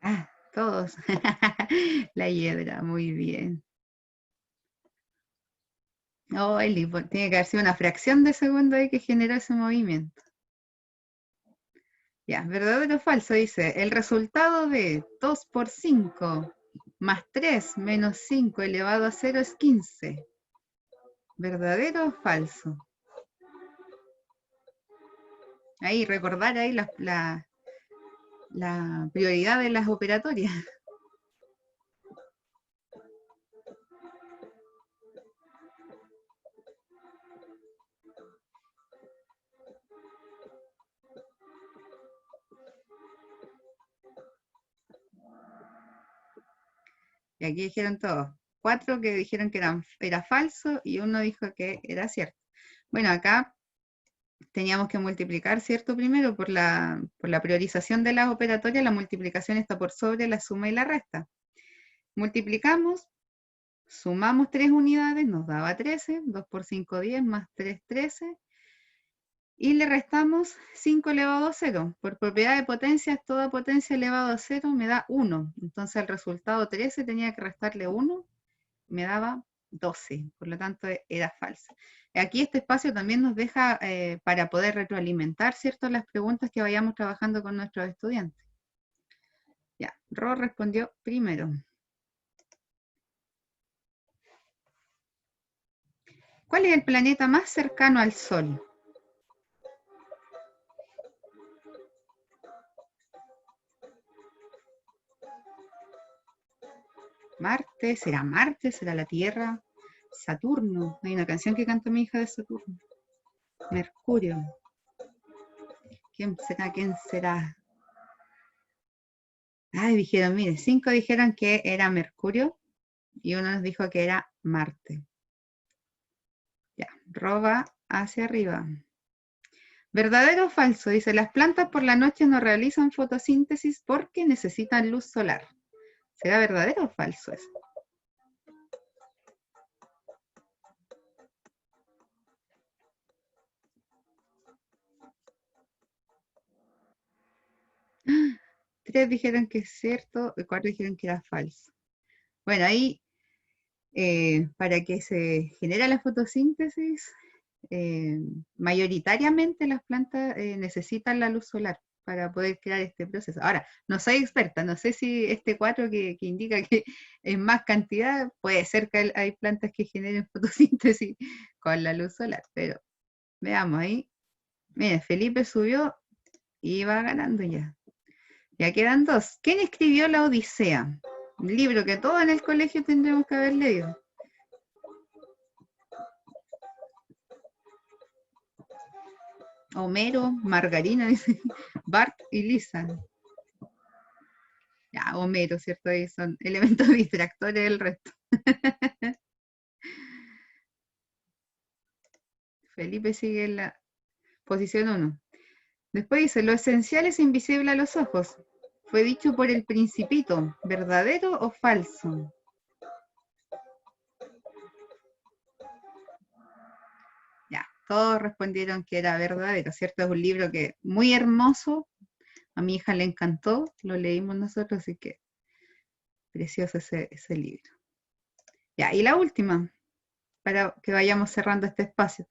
B: Ah, todos. La hiedra, muy bien. Oh, Eli, tiene que haber sido una fracción de segundo ahí que generó ese movimiento. Ya, verdadero o falso, dice, el resultado de 2 por 5 más 3 menos 5 elevado a 0 es 15. ¿Verdadero o falso? Ahí, recordar ahí la prioridad de las operatorias. Y aquí dijeron todos. 4 que dijeron que era falso y uno dijo que era cierto. Bueno, acá teníamos que multiplicar, ¿cierto? Primero, por la priorización de las operatorias, la multiplicación está por sobre la suma y la resta. Multiplicamos, sumamos 3 unidades, nos daba 13, 2 por 5, 10, más 3, 13. Y le restamos 5 elevado a 0. Por propiedad de potencias, toda potencia elevado a 0 me da 1. Entonces el resultado 13 tenía que restarle 1, me daba 12. Por lo tanto, era falsa. Aquí este espacio también nos deja para poder retroalimentar, ¿cierto?, las preguntas que vayamos trabajando con nuestros estudiantes. Ya, Ro respondió primero. ¿Cuál es el planeta más cercano al Sol? Marte, ¿será la Tierra? Saturno, hay una canción que canta mi hija de Saturno. Mercurio. ¿Quién será? Ay, dijeron, mire, 5 dijeron que era Mercurio y uno nos dijo que era Marte. va hacia arriba. ¿Verdadero o falso? Dice, las plantas por la noche no realizan fotosíntesis porque necesitan luz solar. ¿Será verdadero o falso eso? Tres dijeron que es cierto y 4 dijeron que era falso. Bueno, ahí para que se genere la fotosíntesis, mayoritariamente las plantas necesitan la luz solar para poder crear este proceso. Ahora, no soy experta, no sé si este 4 que indica que es más cantidad, puede ser que hay plantas que generen fotosíntesis con la luz solar, pero veamos ahí. Miren, Felipe subió y va ganando ya. Ya quedan 2. ¿Quién escribió la Odisea? Un libro que todos en el colegio tendremos que haber leído. Homero, Margarina, dice, Bart y Lisa. Ya, Homero, ¿cierto? Ahí son elementos distractores del resto. Felipe sigue en la posición 1. Después dice, lo esencial es invisible a los ojos. Fue dicho por el Principito, ¿verdadero o falso? Ya, todos respondieron que era verdadero, ¿cierto? Es un libro que muy hermoso, a mi hija le encantó, lo leímos nosotros, así que precioso ese libro. Ya, y la última, para que vayamos cerrando este espacio.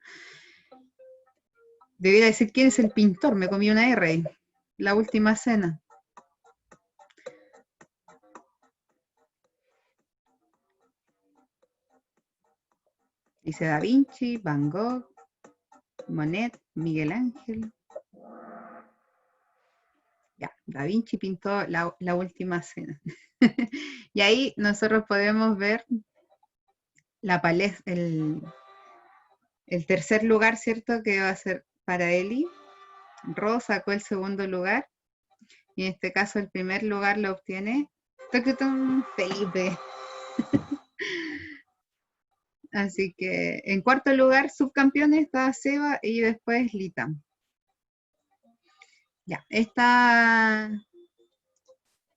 B: Debería decir quién es el pintor, me comí una R ahí. La última cena. Dice Da Vinci, Van Gogh, Monet, Miguel Ángel. Ya, Da Vinci pintó la última cena. Y ahí nosotros podemos ver la el tercer lugar, ¿cierto? Que va a ser para Eli. Ro sacó el segundo lugar. Y en este caso el primer lugar lo obtiene Felipe. Así que en cuarto lugar, subcampeones, está Seba y después Lita. Ya, esta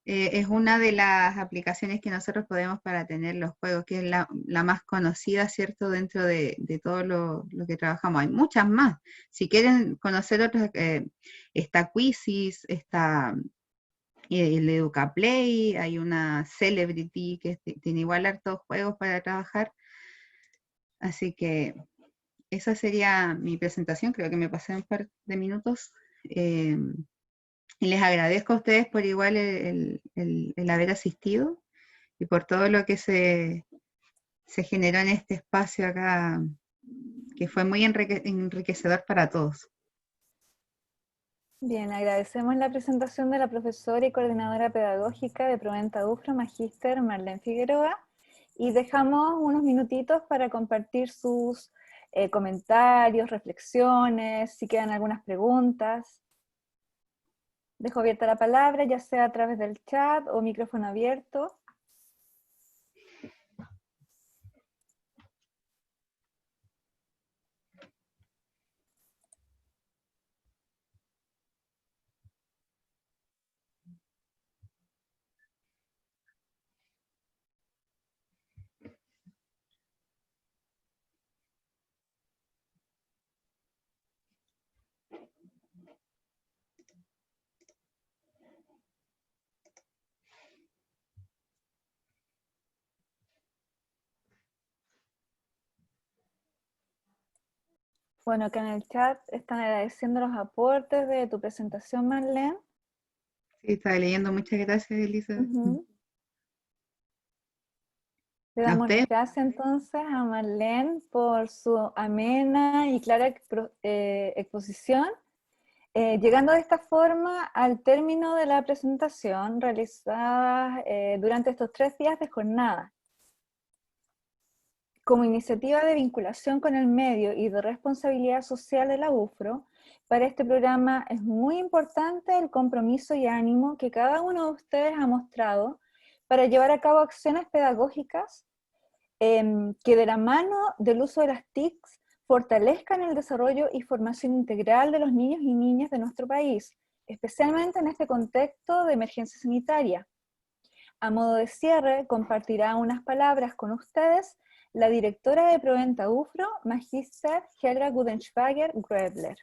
B: es una de las aplicaciones que nosotros podemos para tener los juegos, que es la más conocida, ¿cierto? Dentro de todo lo que trabajamos. Hay muchas más. Si quieren conocer otras, está Quizzes, está el EducaPlay, hay una Celebrity que tiene igual hartos juegos para trabajar. Así que esa sería mi presentación, creo que me pasé un par de minutos. Y les agradezco a ustedes por igual el haber asistido y por todo lo que se generó en este espacio acá, que fue muy enriquecedor para todos.
A: Bien, agradecemos la presentación de la profesora y coordinadora pedagógica de Proventa UFRO, Magíster Marlene Figueroa, y dejamos unos minutitos para compartir sus comentarios, reflexiones, si quedan algunas preguntas. Dejo abierta la palabra, ya sea a través del chat o micrófono abierto. Bueno, acá en el chat están agradeciendo los aportes de tu presentación, Marlene.
B: Sí, estaba leyendo, muchas gracias, Elisa.
A: Le damos las gracias entonces a Marlene por su amena y clara exposición. Llegando de esta forma al término de la presentación realizada durante estos 3 días de jornada. Como iniciativa de vinculación con el medio y de responsabilidad social de la UFRO, para este programa es muy importante el compromiso y ánimo que cada uno de ustedes ha mostrado para llevar a cabo acciones pedagógicas que de la mano del uso de las TICs fortalezcan el desarrollo y formación integral de los niños y niñas de nuestro país, especialmente en este contexto de emergencia sanitaria. A modo de cierre, compartirá unas palabras con ustedes la directora de Proventa UFRO, Magíster Helga Gudenschwager-Grebler.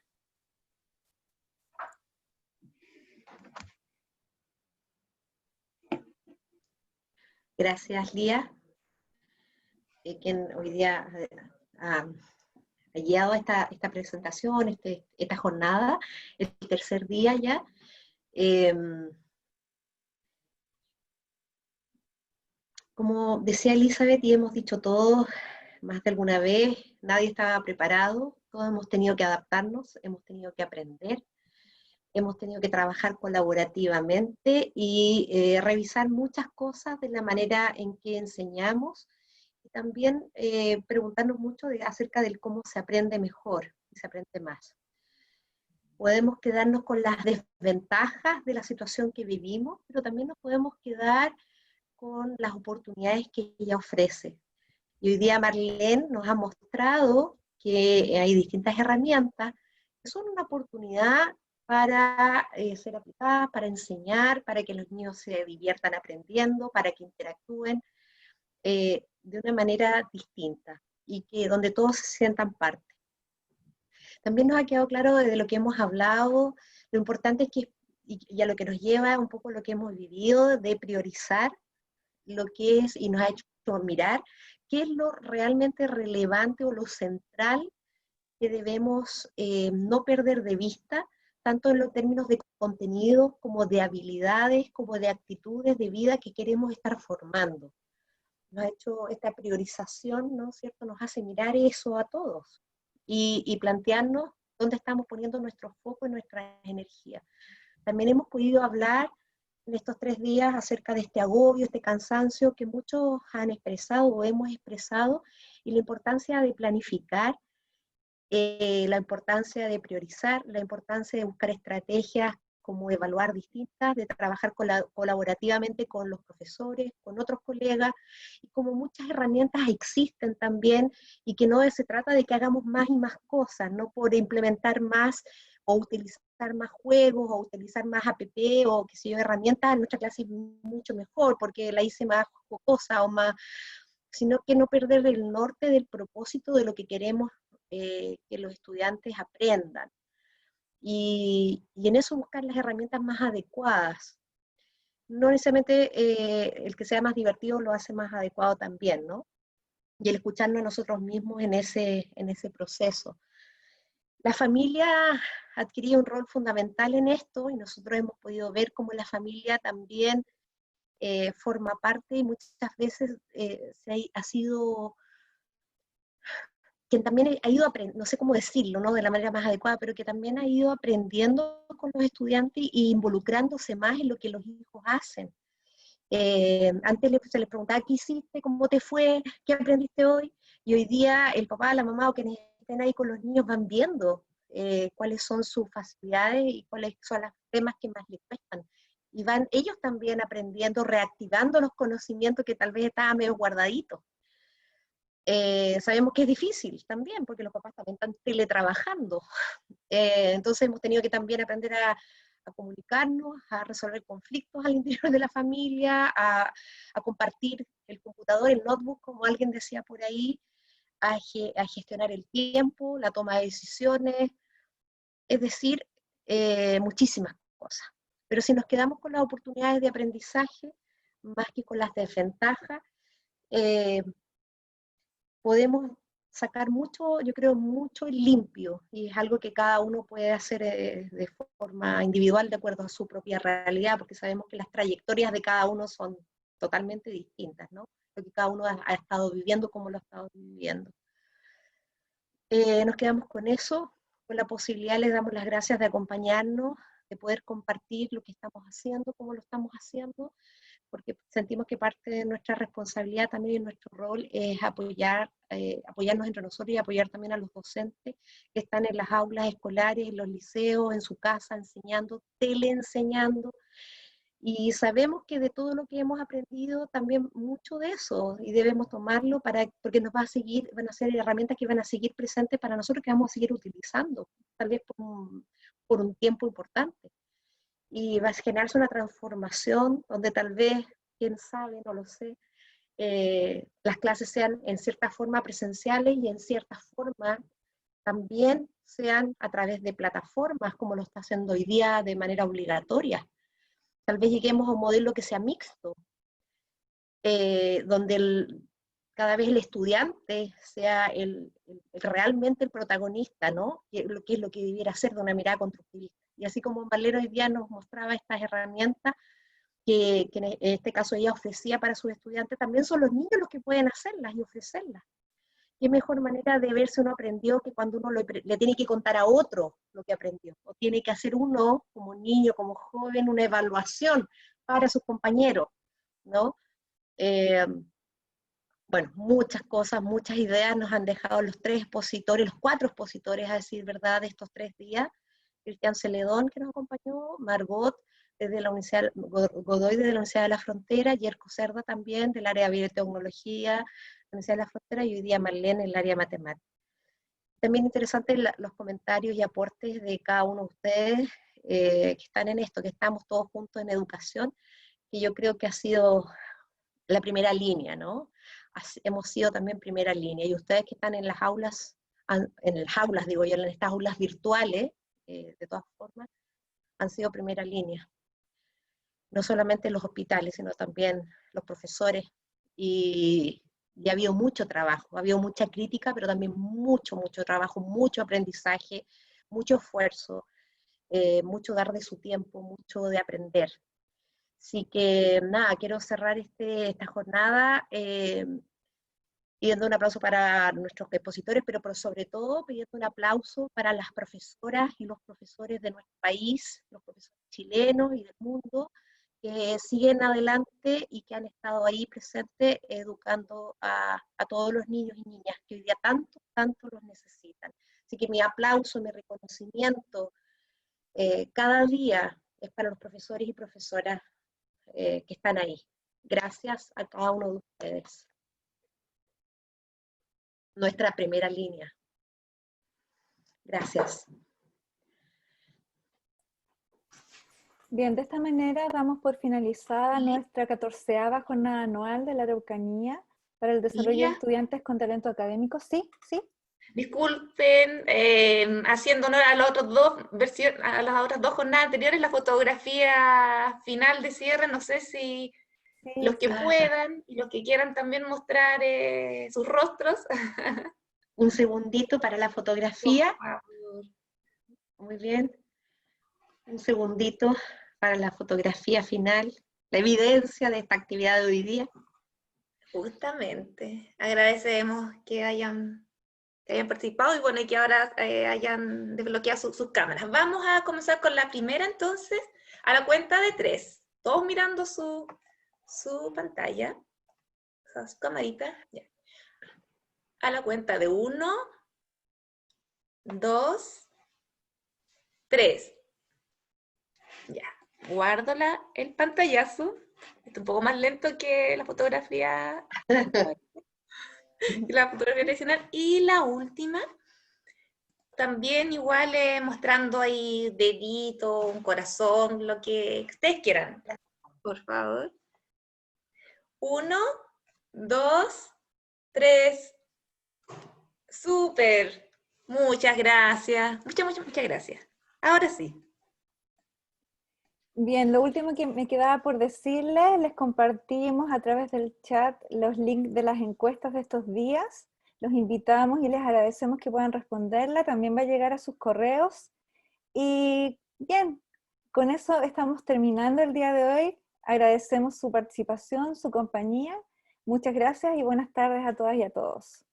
C: Gracias, Lía, quien hoy día ha guiado esta presentación, esta jornada, el tercer día ya. Como decía Elizabeth, y hemos dicho todos más de alguna vez, nadie estaba preparado, todos hemos tenido que adaptarnos, hemos tenido que aprender, hemos tenido que trabajar colaborativamente y revisar muchas cosas de la manera en que enseñamos, y también preguntarnos mucho acerca de cómo se aprende mejor y se aprende más. Podemos quedarnos con las desventajas de la situación que vivimos, pero también nos podemos quedar con las oportunidades que ella ofrece. Y hoy día Marlene nos ha mostrado que hay distintas herramientas que son una oportunidad para ser aplicadas, para enseñar, para que los niños se diviertan aprendiendo, para que interactúen de una manera distinta y que donde todos se sientan parte. También nos ha quedado claro desde lo que hemos hablado, lo importante es que, y a lo que nos lleva un poco lo que hemos vivido, de priorizar lo que es, y nos ha hecho mirar qué es lo realmente relevante o lo central que debemos no perder de vista, tanto en los términos de contenido, como de habilidades, como de actitudes de vida que queremos estar formando. Nos ha hecho esta priorización, ¿no es cierto?, nos hace mirar eso a todos y plantearnos dónde estamos poniendo nuestro foco y nuestra energía. También hemos podido hablar en estos 3 días acerca de este agobio, este cansancio que muchos han expresado o hemos expresado, y la importancia de planificar, la importancia de priorizar, la importancia de buscar estrategias como evaluar distintas, de trabajar colaborativamente con los profesores, con otros colegas, y como muchas herramientas existen también, y que no se trata de que hagamos más y más cosas, no por implementar más o utilizar más juegos o utilizar más app o qué sé yo, herramientas en nuestra clase es mucho mejor porque la hice más jocosa o más, sino que no perder el norte del propósito de lo que queremos que los estudiantes aprendan. Y en eso buscar las herramientas más adecuadas. No necesariamente el que sea más divertido lo hace más adecuado también, ¿no? Y el escucharnos a nosotros mismos en ese proceso. La familia ha adquirido un rol fundamental en esto, y nosotros hemos podido ver cómo la familia también forma parte, y muchas veces ha sido quien también ha ido aprendiendo, no sé cómo decirlo, ¿no?, de la manera más adecuada, pero que también ha ido aprendiendo con los estudiantes e involucrándose más en lo que los hijos hacen. Antes se les preguntaba, ¿qué hiciste? ¿Cómo te fue? ¿Qué aprendiste hoy? Y hoy día el papá, la mamá o quienes estén ahí con los niños van viendo cuáles son sus facilidades y cuáles son los temas que más les cuestan. Y van ellos también aprendiendo, reactivando los conocimientos que tal vez estaban medio guardaditos. Sabemos que es difícil también, porque los papás también están teletrabajando. Entonces hemos tenido que también aprender a comunicarnos, a resolver conflictos al interior de la familia, a compartir el computador, el notebook, como alguien decía por ahí, a gestionar el tiempo, la toma de decisiones, es decir, muchísimas cosas. Pero si nos quedamos con las oportunidades de aprendizaje, más que con las desventajas, podemos sacar mucho, yo creo, mucho limpio, y es algo que cada uno puede hacer de forma individual de acuerdo a su propia realidad, porque sabemos que las trayectorias de cada uno son totalmente distintas, ¿no? Lo que cada uno ha estado viviendo, como lo ha estado viviendo. Nos quedamos con eso, con la posibilidad, les damos las gracias de acompañarnos, de poder compartir lo que estamos haciendo, cómo lo estamos haciendo, porque sentimos que parte de nuestra responsabilidad también y nuestro rol es apoyarnos entre nosotros y apoyar también a los docentes que están en las aulas escolares, en los liceos, en su casa, enseñando, teleenseñando, Y sabemos que de todo lo que hemos aprendido, también mucho de eso, y debemos tomarlo porque nos va a seguir, van a ser herramientas que van a seguir presentes para nosotros, que vamos a seguir utilizando, tal vez por un tiempo importante. Y va a generarse una transformación donde tal vez, quién sabe, no lo sé, las clases sean en cierta forma presenciales y en cierta forma también sean a través de plataformas, como lo está haciendo hoy día de manera obligatoria. Tal vez lleguemos a un modelo que sea mixto, donde cada vez el estudiante sea realmente el protagonista, ¿no? Que es lo que debiera ser de una mirada constructivista. Y así como Marlene hoy día nos mostraba estas herramientas que en este caso ella ofrecía para sus estudiantes, también son los niños los que pueden hacerlas y ofrecerlas. Qué mejor manera de ver si uno aprendió que cuando uno le tiene que contar a otro lo que aprendió, o tiene que hacer uno, como niño, como joven, una evaluación para sus compañeros, ¿no? Bueno, muchas cosas, muchas ideas nos han dejado los cuatro expositores, a decir verdad, de estos 3 días. Cristian Celedón, que nos acompañó, Margot, desde la Universidad Godoy, desde la Universidad de la Frontera, Yerko Cerda también, del área de biotecnología, la Universidad de la Frontera, y hoy día Marlene, en el área de matemáticas. También interesantes los comentarios y aportes de cada uno de ustedes que están en esto, que estamos todos juntos en educación, que yo creo que ha sido la primera línea, ¿no? Hemos sido también primera línea, y ustedes que están en las aulas, digo yo, en estas aulas virtuales, de todas formas, han sido primera línea. No solamente los hospitales, sino también los profesores, y ha habido mucho trabajo, ha habido mucha crítica, pero también mucho trabajo, mucho aprendizaje, mucho esfuerzo, mucho dar de su tiempo, mucho de aprender. Así que nada, quiero cerrar esta jornada pidiendo un aplauso para nuestros expositores, pero sobre todo pidiendo un aplauso para las profesoras y los profesores de nuestro país, los profesores chilenos y del mundo, que siguen adelante y que han estado ahí presentes educando a todos los niños y niñas que hoy día tanto los necesitan. Así que mi aplauso, mi reconocimiento cada día es para los profesores y profesoras que están ahí. Gracias a cada uno de ustedes. Nuestra primera línea. Gracias.
A: Bien, de esta manera damos por finalizada nuestra 14ª jornada anual de la Araucanía para el desarrollo de estudiantes con talento académico. Sí, sí.
H: Disculpen, haciendo honor a las otras dos jornadas anteriores, la fotografía final de cierre, no sé si los que puedan y los que quieran también mostrar sus rostros.
C: Un segundito para la fotografía. Muy bien. Un segundito para la fotografía final, la evidencia de esta actividad de hoy día.
H: Justamente. Agradecemos que hayan participado y bueno, y que ahora hayan desbloqueado sus cámaras. Vamos a comenzar con la primera entonces, a la cuenta de 3. Todos mirando su pantalla, su camarita. Ya. A la cuenta de 1, 2, 3. Ya, guardo el pantallazo. Está un poco más lento que la fotografía tradicional. Y la última, también igual mostrando ahí dedito, un corazón, lo que ustedes quieran. Por favor. 1, 2, 3. ¡Súper! Muchas gracias. Muchas gracias. Ahora sí.
A: Bien, lo último que me quedaba por decirles, les compartimos a través del chat los links de las encuestas de estos días. Los invitamos y les agradecemos que puedan responderla. También va a llegar a sus correos. Y bien, con eso estamos terminando el día de hoy. Agradecemos su participación, su compañía. Muchas gracias y buenas tardes a todas y a todos.